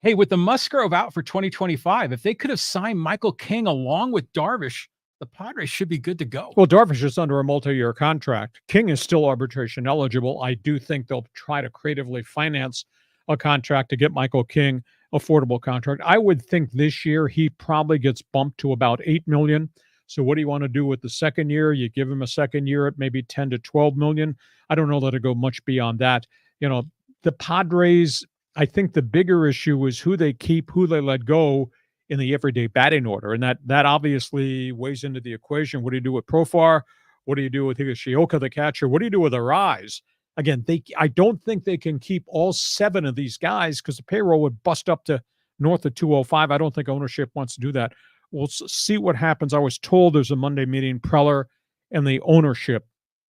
Hey, with the Musgrove out for 2025, if they could have signed Michael King along with Darvish, the Padres should be good to go. Well, Darvish is under a multi-year contract. King is still arbitration eligible. I do think they'll try to creatively finance a contract to get Michael King affordable contract. I would think this year he probably gets bumped to about $8 million. So what do you want to do with the second year? You give him a second year at maybe 10 to 12 million. I don't know that it'll go much beyond that. The Padres, I think the bigger issue is who they keep, who they let go in the everyday batting order. And that obviously weighs into the equation. What do you do with Profar? What do you do with Higashioka, the catcher? What do you do with Arise? Again, I don't think they can keep all 7 of these guys because the payroll would bust up to north of 205. I don't think ownership wants to do that. We'll see what happens. I was told there's a Monday meeting, Preller and the ownership,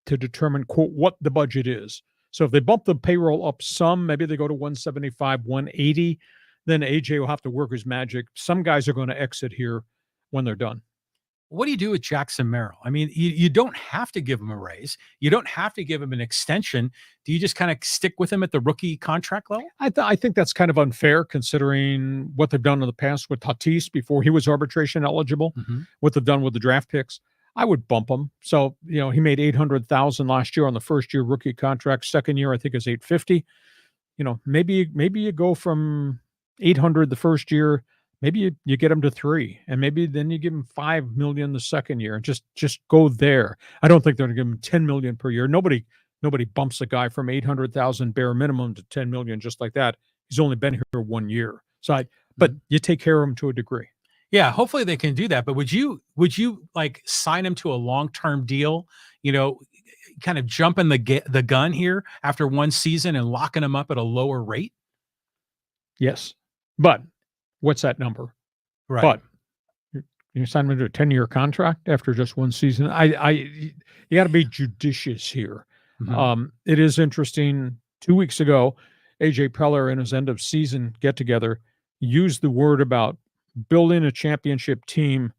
to determine, quote, what the budget is. So if they bump the payroll up some, maybe they go to 175, 180, then AJ will have to work his magic. Some guys are going to exit here when they're done. What do you do with Jackson Merrill? I mean, you don't have to give him a raise. You don't have to give him an extension. Do you just kind of stick with him at the rookie contract level? I think that's kind of unfair considering what they've done in the past with Tatis before he was arbitration eligible, what they've done with the draft picks. I would bump him. So, he made $800,000 last year on the first year rookie contract. Second year, I think is $850. Maybe you go from 800 the first year. Maybe you get him to 3, and maybe then you give him $5 million the second year, and just go there. I don't think they're going to give him $10 million per year. Nobody bumps a guy from 800,000 bare minimum to 10 million just like that. He's only been here 1 year. But you take care of him to a degree. Yeah, hopefully they can do that. But would you like sign him to a long-term deal? Kind of jumping the gun here after one season and locking him up at a lower rate? Yes, but what's that number? Right. But you sign him to a 10-year contract after just one season. You got to be judicious here. It is interesting. 2 weeks ago, AJ Preller in his end of season get together used the word about building a championship team,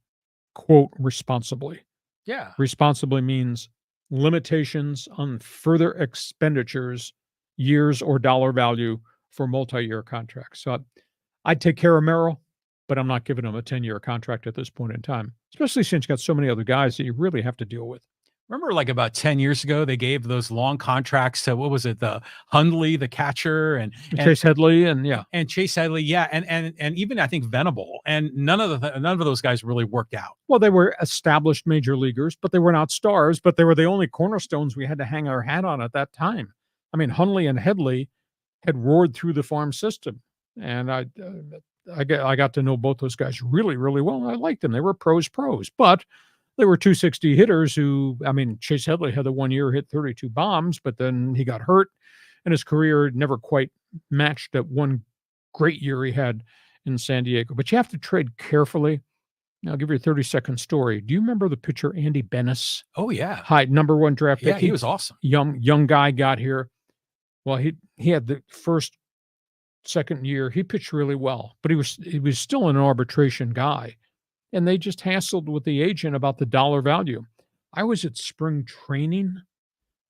quote, responsibly. Yeah. Responsibly means limitations on further expenditures, years or dollar value for multi-year contracts. So I'd take care of Merrill. but I'm not giving him a 10-year contract at this point in time, especially since you got so many other guys that you really have to deal with. Remember, like about 10 years ago, they gave those long contracts to, what was it, the Hundley, the catcher, and Chase Headley, and Chase Headley, yeah, and even I think Venable, and none of those guys really worked out. Well, they were established major leaguers, but they were not stars. But they were the only cornerstones we had to hang our hat on at that time. I mean, Hundley and Headley had roared through the farm system, and I got to know both those guys really, really well. I liked them; they were pros, but they were 260 hitters who, I mean, Chase Headley had the 1 year hit 32 bombs, but then he got hurt and his career never quite matched that one great year he had in San Diego. But you have to trade carefully. Now, I'll give you a 30-second story. Do you remember the pitcher Andy Bennis? Oh, yeah. High number 1 draft pick. Yeah, he was awesome. Young guy got here. Well, he had the second year. He pitched really well, but he was still an arbitration guy. And they just hassled with the agent about the dollar value. I was at spring training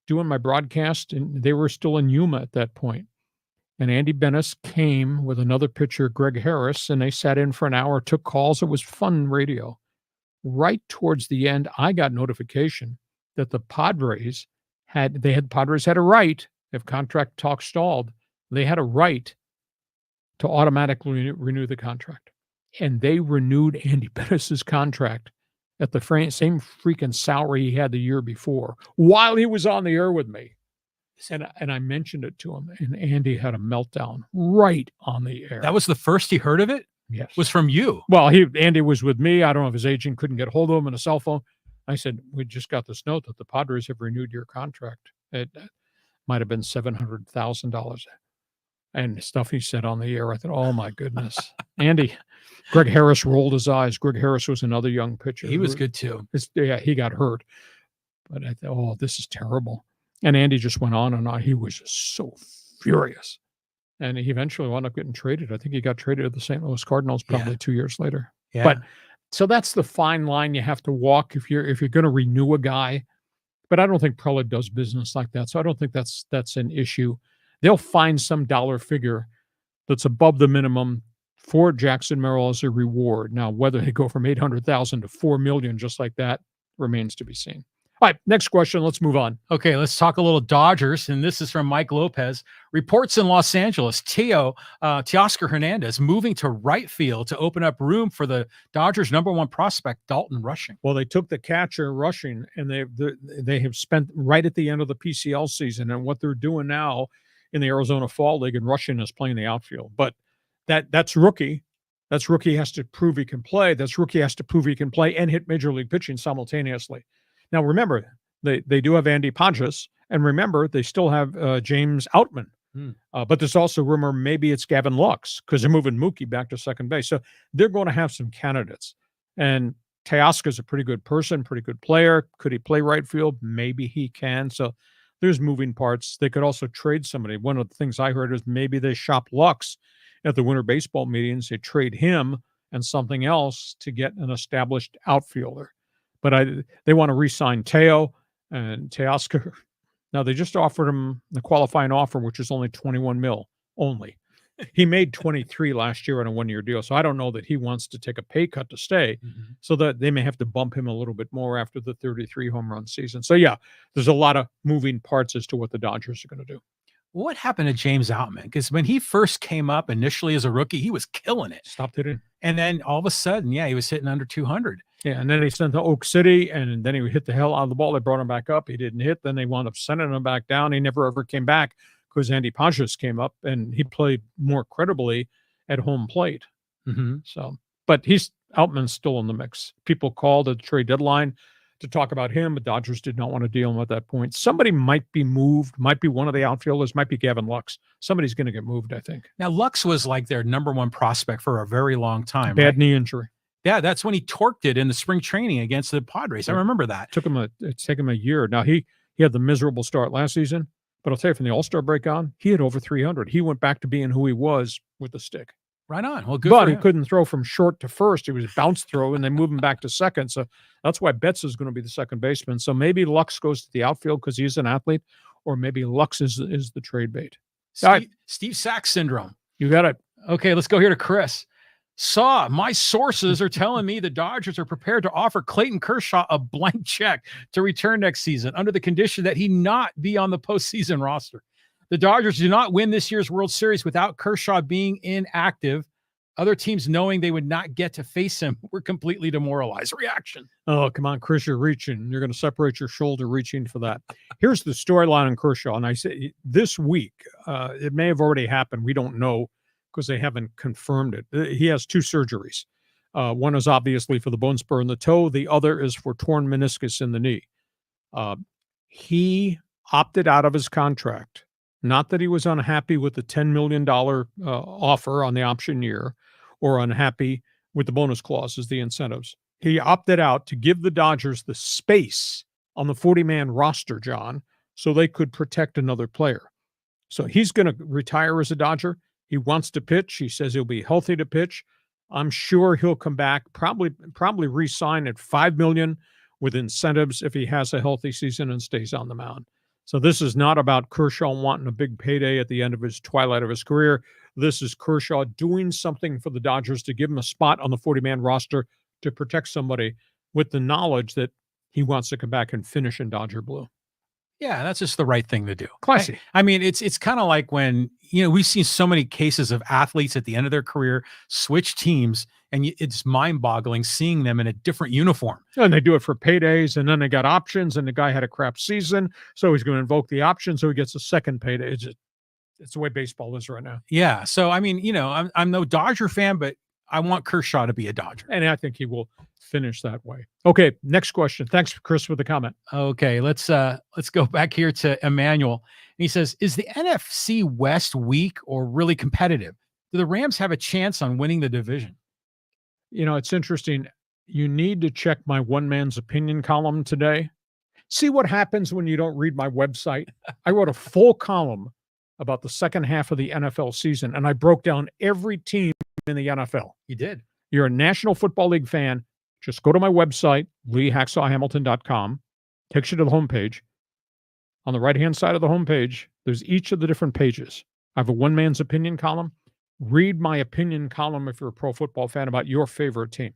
doing my broadcast, and they were still in Yuma at that point. And Andy Bennis came with another pitcher, Greg Harris, and they sat in for an hour, took calls. It was fun radio. Right towards the end, I got notification that the Padres had a right, if contract talk stalled, they had a right to automatically renew the contract. And they renewed Andy Bennis's contract at the same freaking salary he had the year before while he was on the air with me. And I mentioned it to him, and Andy had a meltdown right on the air. That was the first he heard of it? Yes. Was from you? Well, Andy was with me. I don't know if his agent couldn't get hold of him on a cell phone. I said, we just got this note that the Padres have renewed your contract. It might have been $700,000. And stuff he said on the air, I thought, oh, my goodness. Andy, Greg Harris rolled his eyes. Greg Harris was another young pitcher. He was good, too. Yeah, he got hurt. But I thought, oh, this is terrible. And Andy just went on and on. He was just so furious. And he eventually wound up getting traded. I think he got traded to the St. Louis Cardinals probably 2 years later. Yeah. But so that's the fine line you have to walk if you're going to renew a guy. But I don't think Prelude does business like that. So I don't think that's an issue. They'll find some dollar figure that's above the minimum for Jackson Merrill as a reward. Now, whether they go from $800,000 to $4 million just like that remains to be seen. All right, next question. Let's move on. Okay, let's talk a little Dodgers, and this is from Mike Lopez. Reports in Los Angeles, Teoscar Hernandez moving to right field to open up room for the Dodgers' #1 prospect, Dalton Rushing. Well, they took the catcher Rushing, and they have spent right at the end of the PCL season, and what they're doing now in the Arizona Fall League, and Rushing is playing the outfield. But that's rookie. That's rookie has to prove he can play. That's rookie has to prove he can play and hit major league pitching simultaneously. Now, remember, they do have Andy Padres, and remember, they still have James Outman. But there's also rumor maybe it's Gavin Lux because they're moving Mookie back to second base. So they're going to have some candidates. And Teoscar's a pretty good person, pretty good player. Could he play right field? Maybe he can. So there's moving parts. They could also trade somebody. One of the things I heard is maybe they shop Lux at the winter baseball meetings. They trade him and something else to get an established outfielder. But they want to re-sign Teo and Teoscar. Now, they just offered him the qualifying offer, which is only $21 million only. He made 23 last year on a 1-year deal, so I don't know that he wants to take a pay cut to stay, so that they may have to bump him a little bit more after the 33 home run season. So, yeah, there's a lot of moving parts as to what the Dodgers are going to do. What happened to James Outman? Because when he first came up initially as a rookie, he was killing it. Stopped hitting. And then all of a sudden, he was hitting under 200. Yeah, and then he sent to Oak City, and then he hit the hell out of the ball. They brought him back up. He didn't hit. Then they wound up sending him back down. He never, ever came back because Andy Padres came up, and he played more credibly at home plate. So, but Outman's still in the mix. People called at the trade deadline to talk about him, but Dodgers did not want to deal him at that point. Somebody might be moved, might be one of the outfielders, might be Gavin Lux. Somebody's going to get moved, I think. Now, Lux was like their #1 prospect for a very long time. Bad knee injury. Yeah, that's when he torqued it in the spring training against the Padres. I remember that. It's taken him a year. Now, he had the miserable start last season, but I'll tell you, from the All-Star break on, he had over 300. He went back to being who he was with the stick. Right on. Well, good. But he couldn't throw from short to first. He was bounce throw, and they move him back to second. So that's why Betts is going to be the second baseman. So maybe Lux goes to the outfield because he's an athlete, or maybe Lux is the trade bait. Steve Sax syndrome. You got it. Okay, let's go here to Chris. My sources are telling me the Dodgers are prepared to offer Clayton Kershaw a blank check to return next season under the condition that he not be on the postseason roster. The Dodgers do not win this year's World Series without Kershaw being inactive. Other teams, knowing they would not get to face him, were completely demoralized. Reaction. Oh, come on, Chris, you're reaching. You're going to separate your shoulder reaching for that. Here's the storyline on Kershaw. And I say this week, it may have already happened. We don't know because they haven't confirmed it. He has 2 surgeries. One is obviously for the bone spur in the toe. The other is for torn meniscus in the knee. He opted out of his contract. Not that he was unhappy with the $10 million offer on the option year or unhappy with the bonus clauses, the incentives. He opted out to give the Dodgers the space on the 40-man roster, John, so they could protect another player. So he's going to retire as a Dodger. He wants to pitch. He says he'll be healthy to pitch. I'm sure he'll come back, probably re-sign at $5 million with incentives if he has a healthy season and stays on the mound. So this is not about Kershaw wanting a big payday at the end of his twilight of his career. This is Kershaw doing something for the Dodgers to give him a spot on the 40-man roster to protect somebody with the knowledge that he wants to come back and finish in Dodger blue. Yeah, that's just the right thing to do. Classy. I mean, it's kind of like when, we've seen so many cases of athletes at the end of their career switch teams, and it's mind-boggling seeing them in a different uniform. And they do it for paydays, and then they got options, and the guy had a crap season, so he's going to invoke the option, so he gets a second payday. It's the way baseball is right now. Yeah, so, I mean, I'm no Dodger fan, but I want Kershaw to be a Dodger. And I think he will finish that way. Okay, next question. Thanks, Chris, for the comment. Okay, let's go back here to Emmanuel. And he says, is the NFC West weak or really competitive? Do the Rams have a chance on winning the division? It's interesting. You need to check my one man's opinion column today. See what happens when you don't read my website. I wrote a full column about the second half of the NFL season, and I broke down every team in the NFL. You did. You're a National Football League fan, just go to my website, leehacksawhamilton.com, takes you to the homepage. On the right-hand side of the homepage, there's each of the different pages. I have a one man's opinion column. Read my opinion column if you're a pro football fan about your favorite team.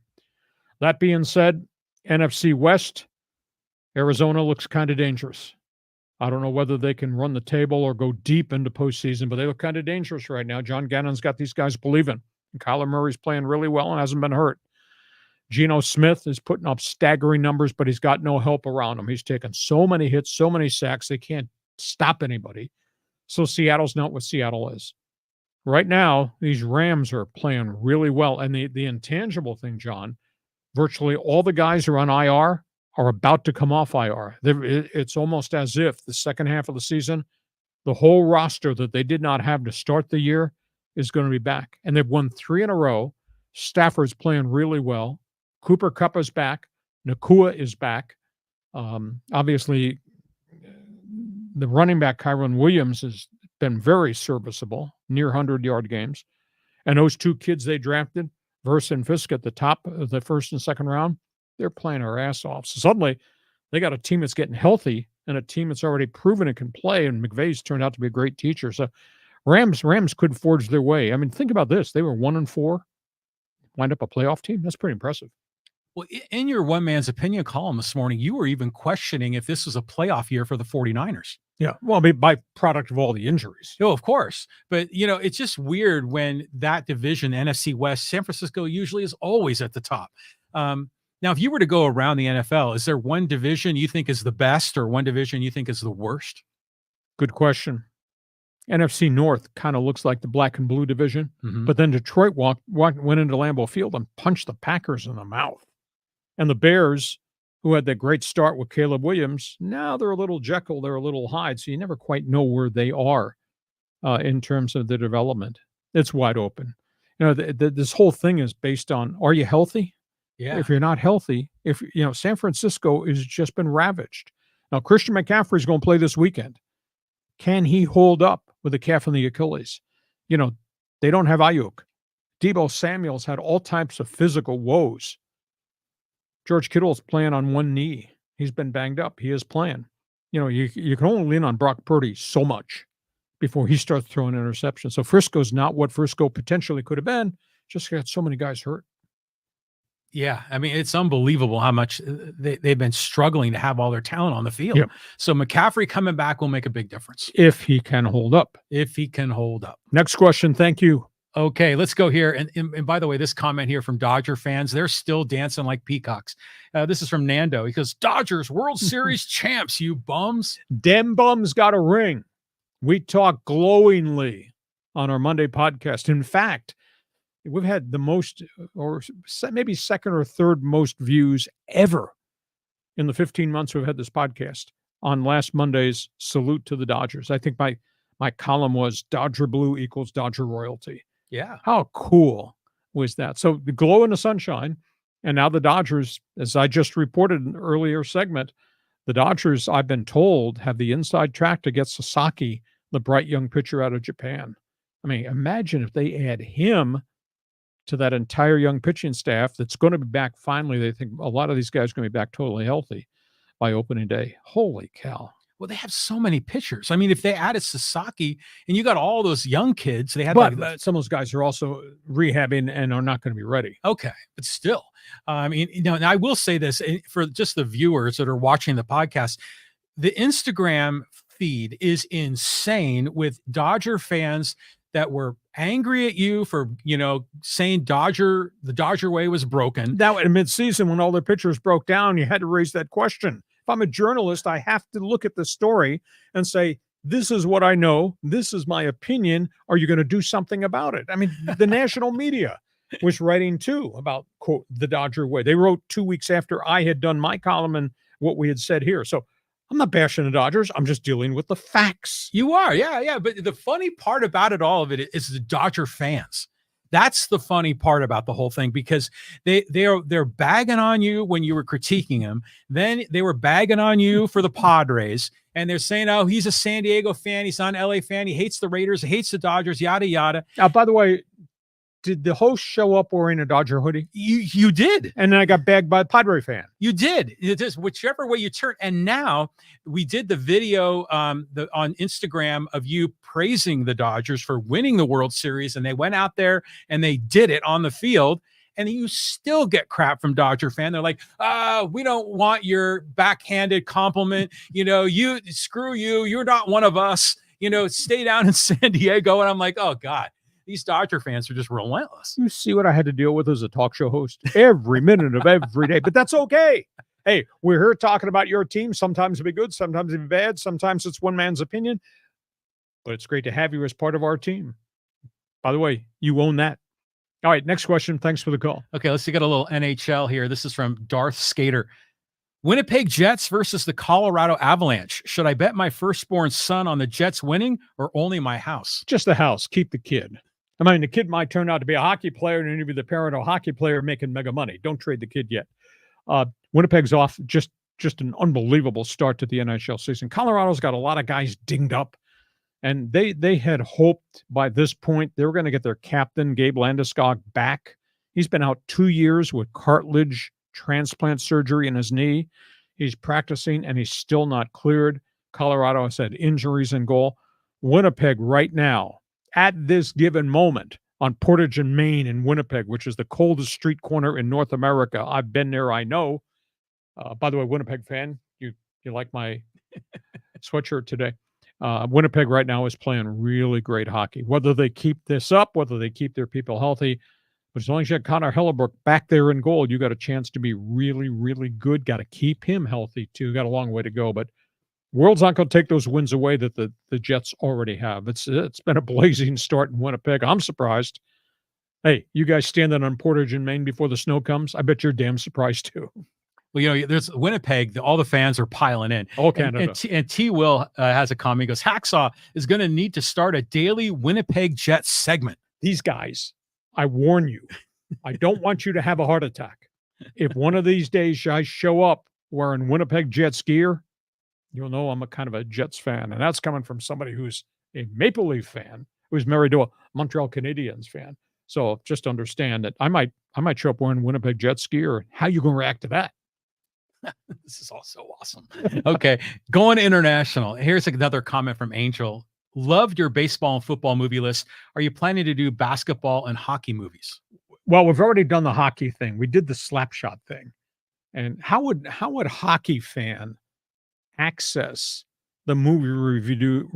That being said, NFC West, Arizona looks kind of dangerous. I don't know whether they can run the table or go deep into postseason, but they look kind of dangerous right now. John Gannon's got these guys believing. And Kyler Murray's playing really well and hasn't been hurt. Geno Smith is putting up staggering numbers, but he's got no help around him. He's taken so many hits, so many sacks, they can't stop anybody. So Seattle's not what Seattle is. Right now, these Rams are playing really well. And the intangible thing, John, virtually all the guys who are on IR are about to come off IR. It's almost as if the second half of the season, the whole roster that they did not have to start the year is going to be back. And they've won 3 in a row. Stafford's playing really well. Cooper Kupp is back. Nakua is back. Obviously, the running back, Kyron Williams, has been very serviceable, near 100-yard games. And those 2 kids they drafted, Verse and Fisk at the top of the first and second round, they're playing our ass off. So suddenly, they got a team that's getting healthy and a team that's already proven it can play, and McVay's turned out to be a great teacher. So Rams could forge their way. I mean, think about this. They were 1-4, wind up a playoff team. That's pretty impressive. Well, in your one man's opinion column this morning, you were even questioning if this was a playoff year for the 49ers. Yeah, well, by product of all the injuries. Oh, of course. But, it's just weird when that division, NFC West, San Francisco usually is always at the top. Now, if you were to go around the NFL, is there one division you think is the best or one division you think is the worst? Good question. NFC North kind of looks like the black and blue division, Mm-hmm. but then Detroit went into Lambeau Field and punched the Packers in the mouth. And the Bears, who had that great start with Caleb Williams, now they're a little Jekyll, they're a little Hyde, so you never quite know where they are in terms of the development. It's wide open. This whole thing is based on, are you healthy? Yeah. If you're not healthy, San Francisco has just been ravaged. Now, Christian McCaffrey's going to play this weekend. Can he hold up with a calf in the Achilles? They don't have Ayuk. Deebo Samuel's had all types of physical woes. George Kittle's playing on one knee. He's been banged up. He is playing. You can only lean on Brock Purdy so much before he starts throwing interceptions. So Frisco's not what Frisco potentially could have been. Just got so many guys hurt. Yeah, I mean, it's unbelievable how much they've been struggling to have all their talent on the field. Yep. So McCaffrey coming back will make a big difference. If he can hold up. If he can hold up. Next question. Thank you. Okay, let's go here. And by the way, this comment here from Dodger fans, they're still dancing like peacocks. This is from Nando. He goes, Dodgers World Series champs, you bums. Dem bums got a ring. We talk glowingly on our Monday podcast. In fact, we've had the most, or maybe second or third most views ever in the 15 months we've had this podcast on last Monday's Salute to the Dodgers. I think my column was Dodger Blue equals Dodger royalty. Yeah. How cool was that? So the glow in the sunshine, and now the Dodgers, as I just reported in an earlier segment, the Dodgers, I've been told, have the inside track to get Sasaki, the bright young pitcher out of Japan. I mean, imagine if they add him to that entire young pitching staff that's going to be back finally. They think a lot of these guys are going to be back totally healthy by opening day. Holy cow. Well, they have so many pitchers. I mean, if they added Sasaki and you got all those young kids, they had but some of those guys are also rehabbing and are not going to be ready. Okay, but still, I mean, and I will say this for just the viewers that are watching the podcast, the Instagram feed is insane with Dodger fans that were angry at you for, saying the Dodger way was broken. Now in midseason, when all their pitchers broke down, you had to raise that question. If I'm a journalist, I have to look at the story and say, this is what I know. This is my opinion. Are you going to do something about it? I mean, the national media was writing too about, quote, the Dodger way. They wrote 2 weeks after I had done my column and what we had said here. So I'm not bashing the Dodgers. I'm just dealing with the facts. You are. Yeah. But the funny part about all of it is the Dodger fans. That's the funny part about the whole thing, because they're bagging on you when you were critiquing him. Then they were bagging on you for the Padres, and they're saying, oh, he's a San Diego fan. He's not an LA fan. He hates the Raiders. He hates the Dodgers, yada, yada. By the way, did the host show up wearing a Dodger hoodie? You did. And then I got bagged by a Padre fan. You did. It is whichever way you turn. And now we did the video on Instagram of you praising the Dodgers for winning the World Series. And they went out there and they did it on the field. And you still get crap from Dodger fan. They're like, we don't want your backhanded compliment. You screw you. You're not one of us. Stay down in San Diego. And I'm like, oh, God. These Dodger fans are just relentless. You see what I had to deal with as a talk show host every minute of every day, but that's okay. Hey, we're here talking about your team. Sometimes it'll be good, sometimes it'll be bad. Sometimes it's one man's opinion, but it's great to have you as part of our team. By the way, you own that. All right, next question. Thanks for the call. Okay, let's get a little NHL here. This is from Darth Skater. Winnipeg Jets versus the Colorado Avalanche. Should I bet my firstborn son on the Jets winning or only my house? Just the house. Keep the kid. I mean, the kid might turn out to be a hockey player and you'll be the parent of a hockey player making mega money. Don't trade the kid yet. Winnipeg's off just an unbelievable start to the NHL season. Colorado's got a lot of guys dinged up, and they had hoped by this point they were going to get their captain, Gabe Landeskog, back. He's been out 2 years with cartilage transplant surgery in his knee. He's practicing, and he's still not cleared. Colorado has had injuries in goal. Winnipeg right now, at this given moment, on Portage and Main in Winnipeg, which is the coldest street corner in North America. I've been there, I know. By the way, Winnipeg fan, you like my sweatshirt today. Winnipeg right now is playing really great hockey. Whether they keep this up, whether they keep their people healthy, but as long as you have Connor Hellebuck back there in goal, you got a chance to be really, really good. Got to keep him healthy, too. Got a long way to go, but World's not going to take those wins away that the Jets already have. It's been a blazing start in Winnipeg. I'm surprised. Hey, you guys standing on Portage and Main before the snow comes? I bet you're damn surprised, too. Well, there's Winnipeg. All the fans are piling in. All Canada. And T. Will has a comment. He goes, Hacksaw is going to need to start a daily Winnipeg Jets segment. These guys, I warn you, I don't want you to have a heart attack. If one of these days I show up wearing Winnipeg Jets gear, you'll know I'm a kind of a Jets fan. And that's coming from somebody who's a Maple Leaf fan, who's married to a Montreal Canadiens fan. So just understand that I might show up wearing Winnipeg Jets gear. How you going to react to that? This is all so awesome. Okay, going international. Here's another comment from Angel. Loved your baseball and football movie list. Are you planning to do basketball and hockey movies? Well, we've already done the hockey thing. We did the slap shot thing. And how would hockey fan access the movie review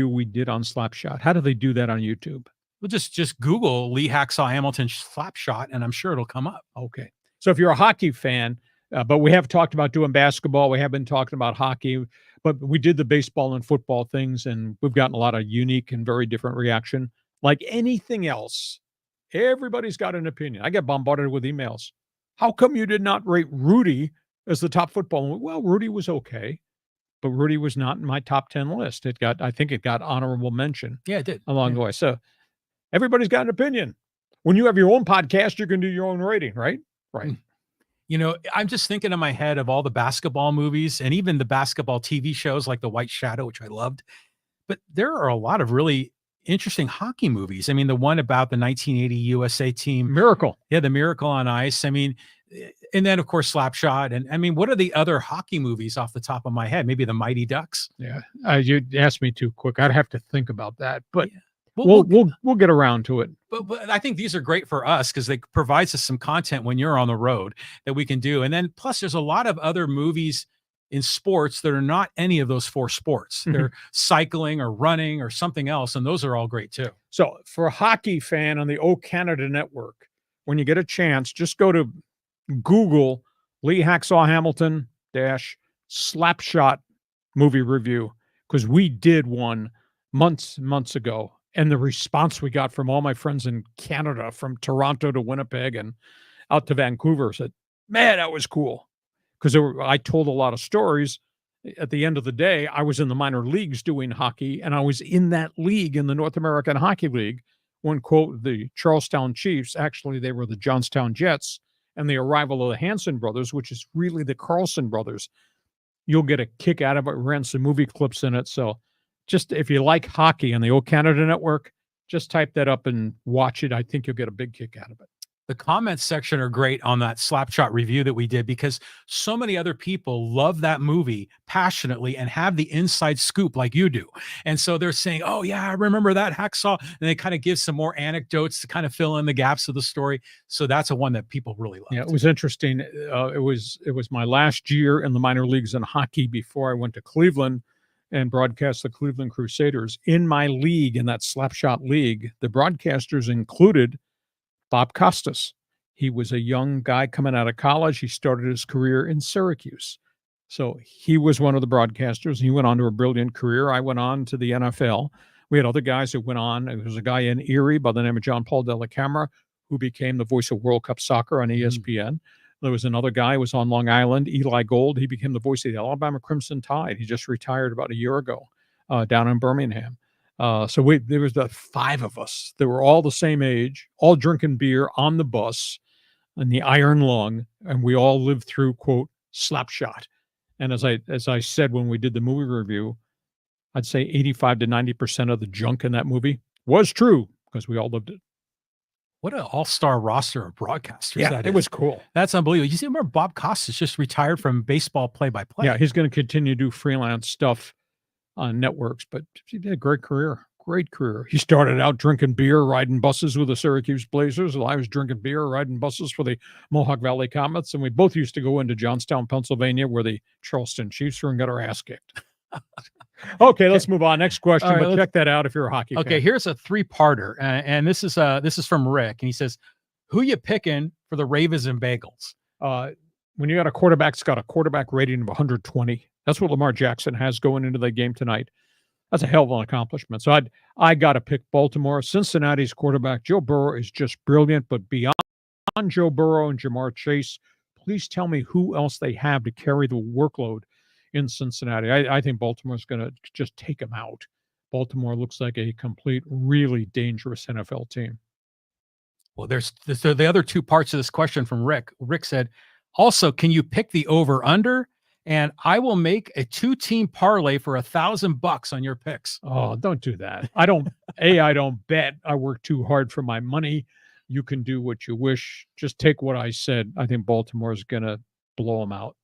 we did on Slapshot? How do they do that on YouTube? Well, just Google Lee Hacksaw Hamilton slap shot, and I'm sure it'll come up. Okay. So if you're a hockey fan, but we have talked about doing basketball, we have been talking about hockey, but we did the baseball and football things, and we've gotten a lot of unique and very different reaction. Like anything else, everybody's got an opinion. I get bombarded with emails. How come you did not rate Rudy as the top football? Well, Rudy was okay, but Rudy was not in my top 10 list. I think it got honorable mention. Yeah, it did. Along the way. So everybody's got an opinion. When you have your own podcast, you can do your own rating, right? Right. You know, I'm just thinking in my head of all the basketball movies and even the basketball TV shows like The White Shadow, which I loved. But there are a lot of really interesting hockey movies. I mean, the one about the 1980 USA team. Miracle. Yeah, the Miracle on Ice. I mean, and then, of course, Slapshot. And I mean, what are the other hockey movies off the top of my head? Maybe the Mighty Ducks. Yeah. You asked me too quick. I'd have to think about that. But yeah. We'll get around to it. But I think these are great for us because they provides us some content when you're on the road that we can do. And then plus there's a lot of other movies in sports that are not any of those four sports. They're cycling or running or something else. And those are all great too. So for a hockey fan on the O Canada Network, when you get a chance, just go to Google Lee Hacksaw Hamilton Slapshot movie review, because we did one months ago. And the response we got from all my friends in Canada, from Toronto to Winnipeg and out to Vancouver, said, man, that was cool. Because I told a lot of stories. At the end of the day, I was in the minor leagues doing hockey, and I was in that league, in the North American Hockey League, when, quote, the Charlestown Chiefs, actually they were the Johnstown Jets, and the arrival of the Hanson brothers, which is really the Carlson brothers. You'll get a kick out of it. We ran some movie clips in it. So just if you like hockey on the O Canada Network, just type that up and watch it. I think you'll get a big kick out of it. The comments section are great on that Slapshot review that we did because so many other people love that movie passionately and have the inside scoop like you do. And so they're saying, oh yeah, I remember that Hacksaw. And they kind of give some more anecdotes to kind of fill in the gaps of the story. So that's a one that people really love. Yeah, it was interesting. It was my last year in the minor leagues in hockey before I went to Cleveland and broadcast the Cleveland Crusaders. In my league, in that Slapshot league, the broadcasters included Bob Costas. He was a young guy coming out of college. He started his career in Syracuse. So he was one of the broadcasters. He went on to a brilliant career. I went on to the NFL. We had other guys that went on. There was a guy in Erie by the name of John Paul Della Camera, who became the voice of World Cup Soccer on ESPN. There was another guy who was on Long Island, Eli Gold. He became the voice of the Alabama Crimson Tide. He just retired about a year ago down in Birmingham. So there was the five of us. They were all the same age, all drinking beer on the bus in the Iron Lung, and we all lived through, quote, Slapshot. And as I said when we did the movie review, I'd say 85 to 90% of the junk in that movie was true because we all lived it. What an all-star roster of broadcasters. Yeah, it was cool. That's unbelievable. You see, remember Bob Costas just retired from baseball play-by-play. Yeah, he's going to continue to do freelance stuff on networks, but he did a great career. Great career. He started out drinking beer, riding buses with the Syracuse Blazers. While I was drinking beer, riding buses for the Mohawk Valley Comets. And we both used to go into Johnstown, Pennsylvania, where the Charleston Chiefs were, and got our ass kicked. Okay, let's move on. Next question, right, but check that out if you're a hockey fan. Okay, here's a three-parter. And this is from Rick. And he says, who you picking for the Ravens and Bengals? When you got a quarterback that's got a quarterback rating of 120, that's what Lamar Jackson has going into the game tonight. That's a hell of an accomplishment. So I got to pick Baltimore. Cincinnati's quarterback, Joe Burrow, is just brilliant. But beyond Joe Burrow and Jamar Chase, please tell me who else they have to carry the workload in Cincinnati. I think Baltimore's going to just take them out. Baltimore looks like a complete, really dangerous NFL team. Well, there's the other two parts of this question from Rick. Rick said, also, can you pick the over-under? And I will make a 2-team parlay for $1,000 on your picks. Oh, don't do that. I don't bet. I work too hard for my money. You can do what you wish. Just take what I said. I think Baltimore is going to blow them out.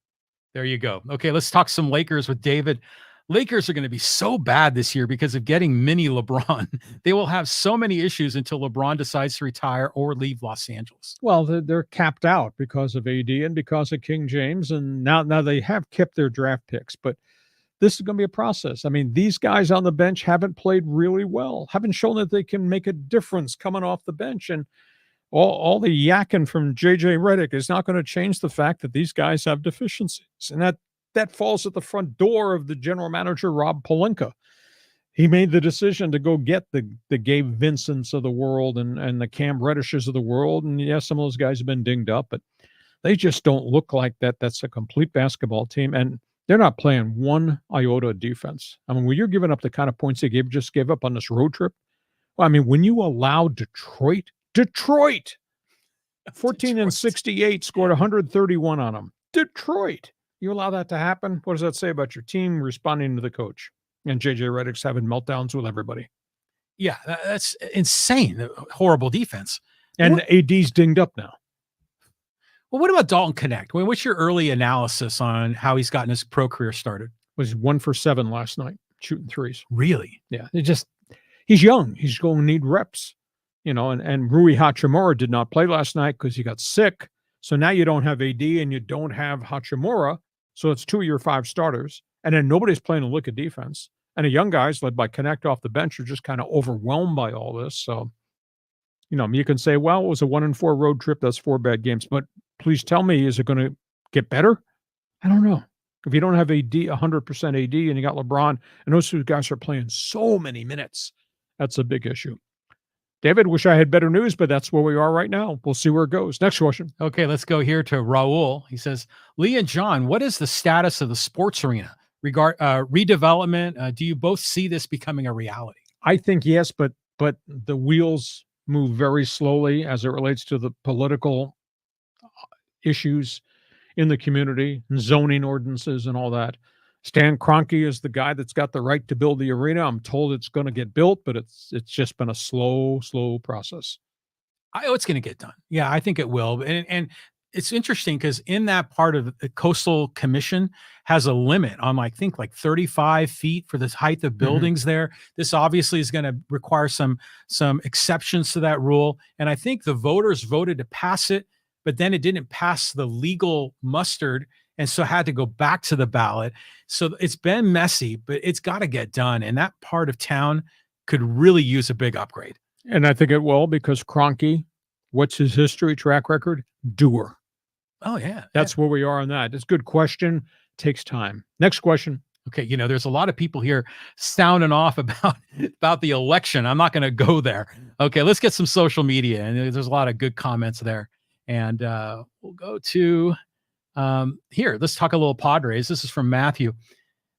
There you go. Okay, let's talk some Lakers with David. Lakers are going to be so bad this year because of getting mini LeBron. They will have so many issues until LeBron decides to retire or leave Los Angeles. Well, they're capped out because of AD and because of King James, and now they have kept their draft picks, but this is going to be a process. I mean, these guys on the bench haven't played really well, haven't shown that they can make a difference coming off the bench, and all the yakking from JJ Redick is not going to change the fact that these guys have deficiencies, and that falls at the front door of the general manager, Rob Pelinka. He made the decision to go get the Gabe Vincents of the world and the Cam Reddishes of the world. And yes, some of those guys have been dinged up, but they just don't look like that's a complete basketball team. And they're not playing one iota of defense. I mean, when you're giving up the kind of points they just gave up on this road trip, well, I mean, when you allow Detroit, 14 and 68, scored 131 on them. Detroit. You allow that to happen? What does that say about your team responding to the coach? And JJ Redick's having meltdowns with everybody. Yeah, that's insane. Horrible defense. And AD's dinged up now. Well, what about Dalton Connect? I mean, what's your early analysis on how he's gotten his pro career started? Was 1 for 7 last night, shooting threes. Really? Yeah. He's young. He's going to need reps. And Rui Hachimura did not play last night because he got sick. So now you don't have AD and you don't have Hachimura. So it's 2 of your 5 starters. And then nobody's playing a lick of defense. And the young guys led by Connect off the bench are just kind of overwhelmed by all this. So, you can say, well, it was a 1-4 road trip. That's 4 bad games. But please tell me, is it going to get better? I don't know. If you don't have AD, 100% AD, and you got LeBron, and those 2 guys are playing so many minutes, that's a big issue. David, wish I had better news, but that's where we are right now. We'll see where it goes. Next question. Okay, let's go here to Raul. He says, Lee and John, what is the status of the sports arena? Redevelopment, do you both see this becoming a reality? I think yes, but the wheels move very slowly as it relates to the political issues in the community, zoning ordinances and all that. Stan Kroenke is the guy that's got the right to build the arena. I'm told it's going to get built, but it's just been a slow process. It's going to get done. Yeah, I think it will. And it's interesting because in that part of the Coastal Commission has a limit on, I think, 35 feet for the height of buildings there. This obviously is going to require some exceptions to that rule. And I think the voters voted to pass it, but then it didn't pass the legal mustard, and so had to go back to the ballot. So it's been messy, but it's got to get done. And that part of town could really use a big upgrade. And I think it will, because Kroenke, what's his history, track record? Doer. Oh, yeah. That's where we are on that. It's a good question. Takes time. Next question. Okay, there's a lot of people here sounding off about the election. I'm not going to go there. Okay, let's get some social media. And there's a lot of good comments there. And we'll go to here. Let's talk a little Padres. This is from Matthew.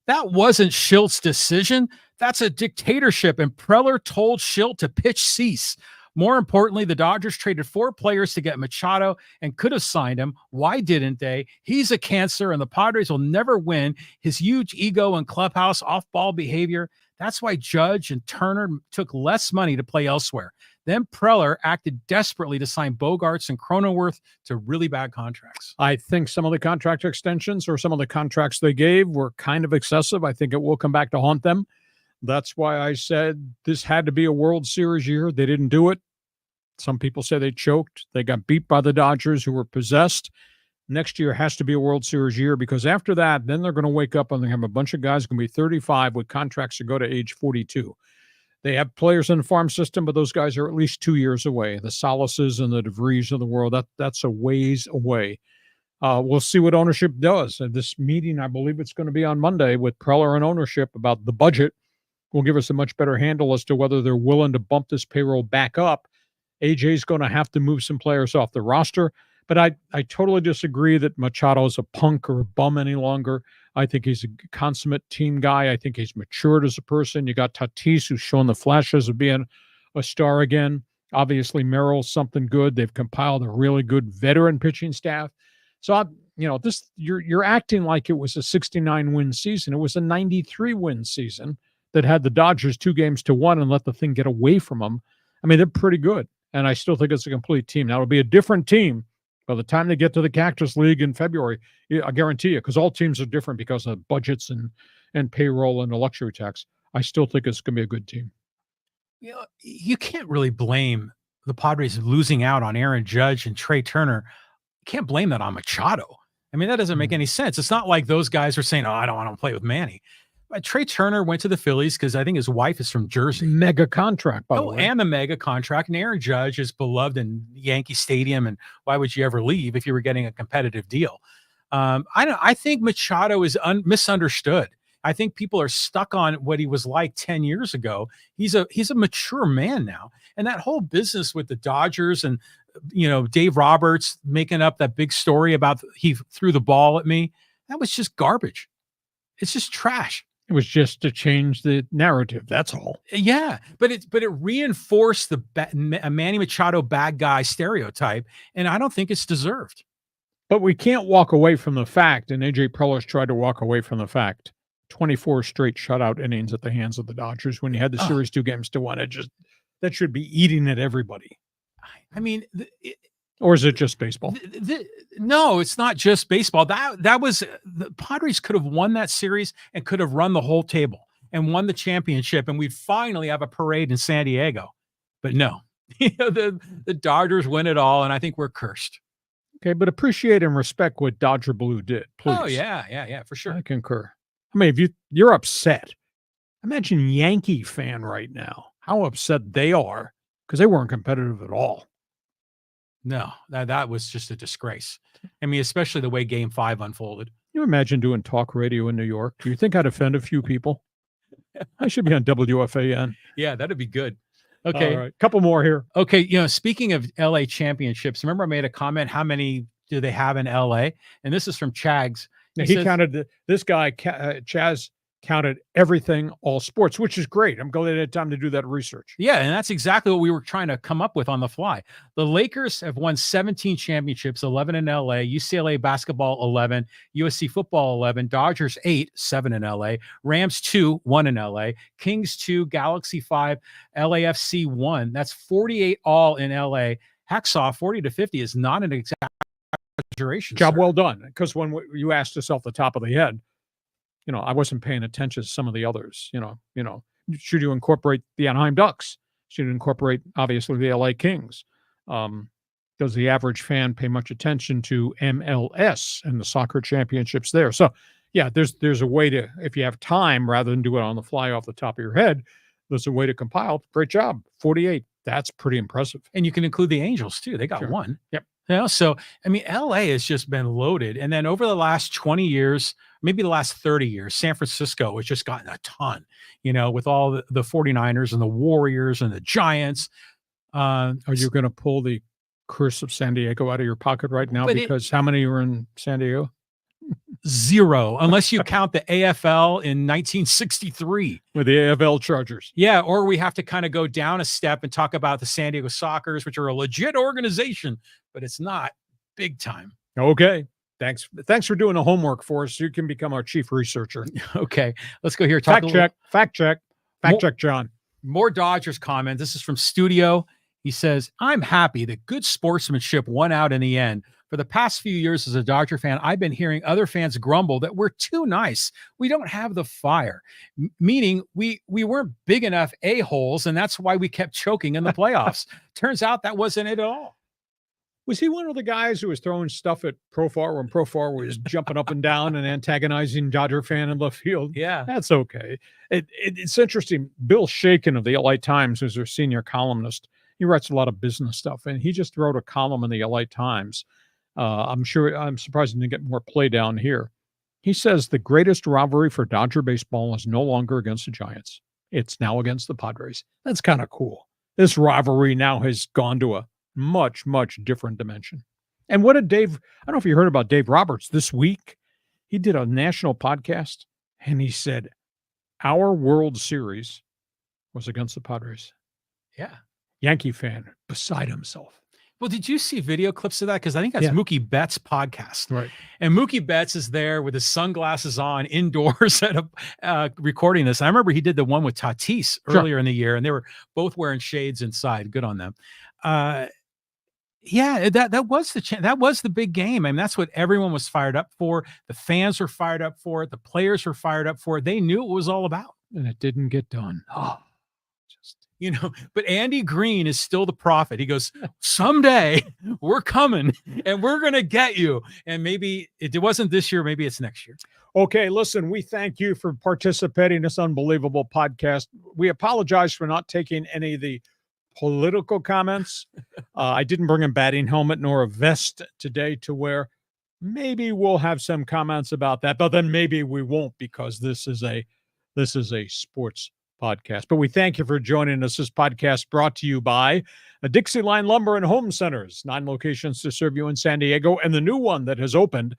That wasn't Schilt's decision. That's a dictatorship. And Preller told Schilt to pitch cease. More importantly, the Dodgers traded 4 players to get Machado and could have signed him. Why didn't they? He's a cancer, and the Padres will never win. His huge ego and clubhouse off-ball behavior. That's why Judge and Turner took less money to play elsewhere. Then Preller acted desperately to sign Bogarts and Cronenworth to really bad contracts. I think some of the contract extensions or some of the contracts they gave were kind of excessive. I think it will come back to haunt them. That's why I said this had to be a World Series year. They didn't do it. Some people say they choked. They got beat by the Dodgers, who were possessed. Next year has to be a World Series year, because after that, then they're going to wake up and they have a bunch of guys going to be 35 with contracts to go to age 42. They have players in the farm system, but those guys are at least 2 years away. The Solaces and the DeVries of the world, that's a ways away. We'll see what ownership does. At this meeting, I believe it's going to be on Monday with Preller and ownership about the budget, will give us a much better handle as to whether they're willing to bump this payroll back up. AJ's going to have to move some players off the roster. But I totally disagree that Machado is a punk or a bum any longer. I think he's a consummate team guy. I think he's matured as a person. You got Tatis, who's shown the flashes of being a star again. Obviously, Merrill's something good. They've compiled a really good veteran pitching staff. So, you're acting like it was a 69-win season. It was a 93-win season that had the Dodgers 2-1 and let the thing get away from them. I mean, they're pretty good. And I still think it's a complete team. Now, it'll be a different team by the time they get to the Cactus League in February. I guarantee you, because all teams are different because of budgets and and payroll and a luxury tax, I still think it's going to be a good team. You know, you can't really blame the Padres losing out on Aaron Judge and Trey Turner. You can't blame that on Machado. I mean, that doesn't make any sense. It's not like those guys are saying, "Oh, I don't want to play with Manny." But Trey Turner went to the Phillies because I think his wife is from Jersey. Mega contract, by the way. And the mega contract. And Aaron Judge is beloved in Yankee Stadium. And why would you ever leave if you were getting a competitive deal? I think Machado is misunderstood. I think people are stuck on what he was like 10 years ago. He's a mature man now. And that whole business with the Dodgers and, Dave Roberts making up that big story about he threw the ball at me, that was just garbage. It's just trash. It was just to change the narrative. That's all. Yeah, but it reinforced the Manny Machado bad guy stereotype, and I don't think it's deserved. But we can't walk away from the fact, and AJ Preller tried to walk away from the fact, 24 straight shutout innings at the hands of the Dodgers when you had the series 2-1. That should be eating at everybody. I mean, or is it just baseball? No, it's not just baseball. That was the Padres could have won that series and could have run the whole table and won the championship, and we'd finally have a parade in San Diego. But no, the Dodgers win it all, and I think we're cursed. Okay, but appreciate and respect what Dodger Blue did, please. Oh yeah, for sure. I concur. I mean, if you're upset, imagine Yankee fan right now, how upset they are because they weren't competitive at all. No, that was just a disgrace. I mean, especially the way Game 5 unfolded. Can you imagine doing talk radio in New York? Do you think I'd offend a few people? I should be on WFAN. Yeah, that'd be good. Okay. All right. Couple more here. Okay. Speaking of LA championships, remember I made a comment, how many do they have in LA? And this is from Chags. He counted, this guy, Chaz, counted everything, all sports, which is great. I'm glad they had time to do that research. Yeah, and that's exactly what we were trying to come up with on the fly. The Lakers have won 17 championships, 11 in LA, UCLA basketball 11, USC football 11, Dodgers 8, 7 in LA, Rams 2, 1 in LA, Kings 2, Galaxy 5, LAFC 1. That's 48 all in LA. Hacksaw 40-50 is not an exaggeration. Job well done. Because when you asked us off the top of the head, I wasn't paying attention to some of the others. Should you incorporate the Anaheim Ducks? Should you incorporate, obviously, the LA Kings? Does the average fan pay much attention to MLS and the soccer championships there? So, yeah, there's a way to, if you have time, rather than do it on the fly off the top of your head, there's a way to compile. Great job. 48. That's pretty impressive. And you can include the Angels, too. They got one. Yep. So, I mean, LA has just been loaded. And then over the last 20 years, maybe the last 30 years, San Francisco has just gotten a ton, with all the 49ers and the Warriors and the Giants. Are you going to pull the curse of San Diego out of your pocket right now? Because how many were in San Diego? 0, unless you count the AFL in 1963. With the AFL Chargers. Yeah, or we have to kind of go down a step and talk about the San Diego Sockers, which are a legit organization, but it's not big time. Okay. Thanks for doing the homework for us. You can become our chief researcher. Okay. Let's go here. Fact check, John. More Dodgers comment. This is from Studio. He says, I'm happy that good sportsmanship won out in the end. For the past few years as a Dodger fan, I've been hearing other fans grumble that we're too nice. We don't have the fire, meaning we weren't big enough a-holes, and that's why we kept choking in the playoffs. Turns out that wasn't it at all. Was he one of the guys who was throwing stuff at Profar when Profar was jumping up and down and antagonizing Dodger fan in left field? Yeah. That's okay. It's interesting. Bill Shaken of the LA Times, who's their senior columnist, he writes a lot of business stuff, and he just wrote a column in the LA Times. I'm surprised he didn't get more play down here. He says the greatest rivalry for Dodger baseball is no longer against the Giants. It's now against the Padres. That's kind of cool. This rivalry now has gone to a much, much different dimension. And what did I don't know if you heard about Dave Roberts this week. He did a national podcast, and he said, our World Series was against the Padres. Yeah. Yankee fan beside himself. Well, did you see video clips of that? Because I think that's Mookie Betts' podcast. Right. And Mookie Betts is there with his sunglasses on indoors at recording this. I remember he did the one with Tatis earlier in the year, and they were both wearing shades inside. Good on them. Yeah, that was that was the big game. I mean, that's what everyone was fired up for. The fans were fired up for it. The players were fired up for it. They knew it was all about. And it didn't get done. Oh, but Andy Green is still the prophet. He goes, someday we're coming and we're going to get you. And maybe it wasn't this year. Maybe it's next year. Okay, listen, we thank you for participating in this unbelievable podcast. We apologize for not taking any of the political comments. I didn't bring a batting helmet nor a vest today to wear. Maybe we'll have some comments about that, but then maybe we won't, because this is a sports podcast. But we thank you for joining us. This podcast brought to you by DIXIELINE Lumber and Home Centers, 9 locations to serve you in San Diego, and the new one that has opened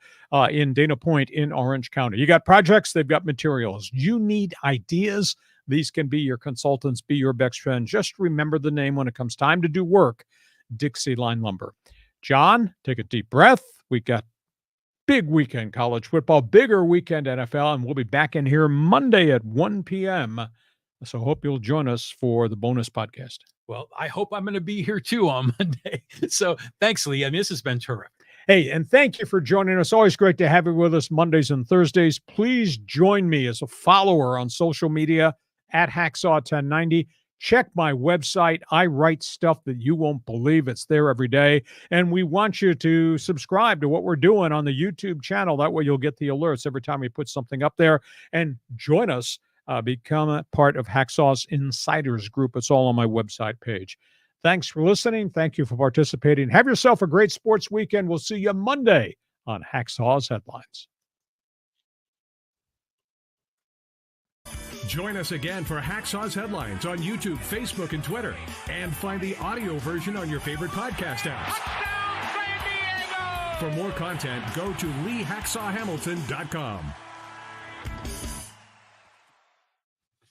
in Dana Point in Orange County. You got projects, they've got materials. You need ideas. These can be your consultants, be your best friend. Just remember the name when it comes time to do work, DIXIELINE Lumber. John, take a deep breath. We got big weekend college football, bigger weekend NFL, and we'll be back in here Monday at 1 p.m. So hope you'll join us for the bonus podcast. Well, I hope I'm going to be here too on Monday. So thanks, Lee. I mean, this has been terrific. Hey, and thank you for joining us. Always great to have you with us Mondays and Thursdays. Please join me as a follower on social media at Hacksaw1090. Check my website. I write stuff that you won't believe. It's there every day. And we want you to subscribe to what we're doing on the YouTube channel. That way you'll get the alerts every time we put something up there. And join us. Become a part of Hacksaw's Insiders Group. It's all on my website page. Thanks for listening. Thank you for participating. Have yourself a great sports weekend. We'll see you Monday on Hacksaw's Headlines. Join us again for Hacksaw's Headlines on YouTube, Facebook, and Twitter. And find the audio version on your favorite podcast apps. For more content, go to LeeHacksawHamilton.com.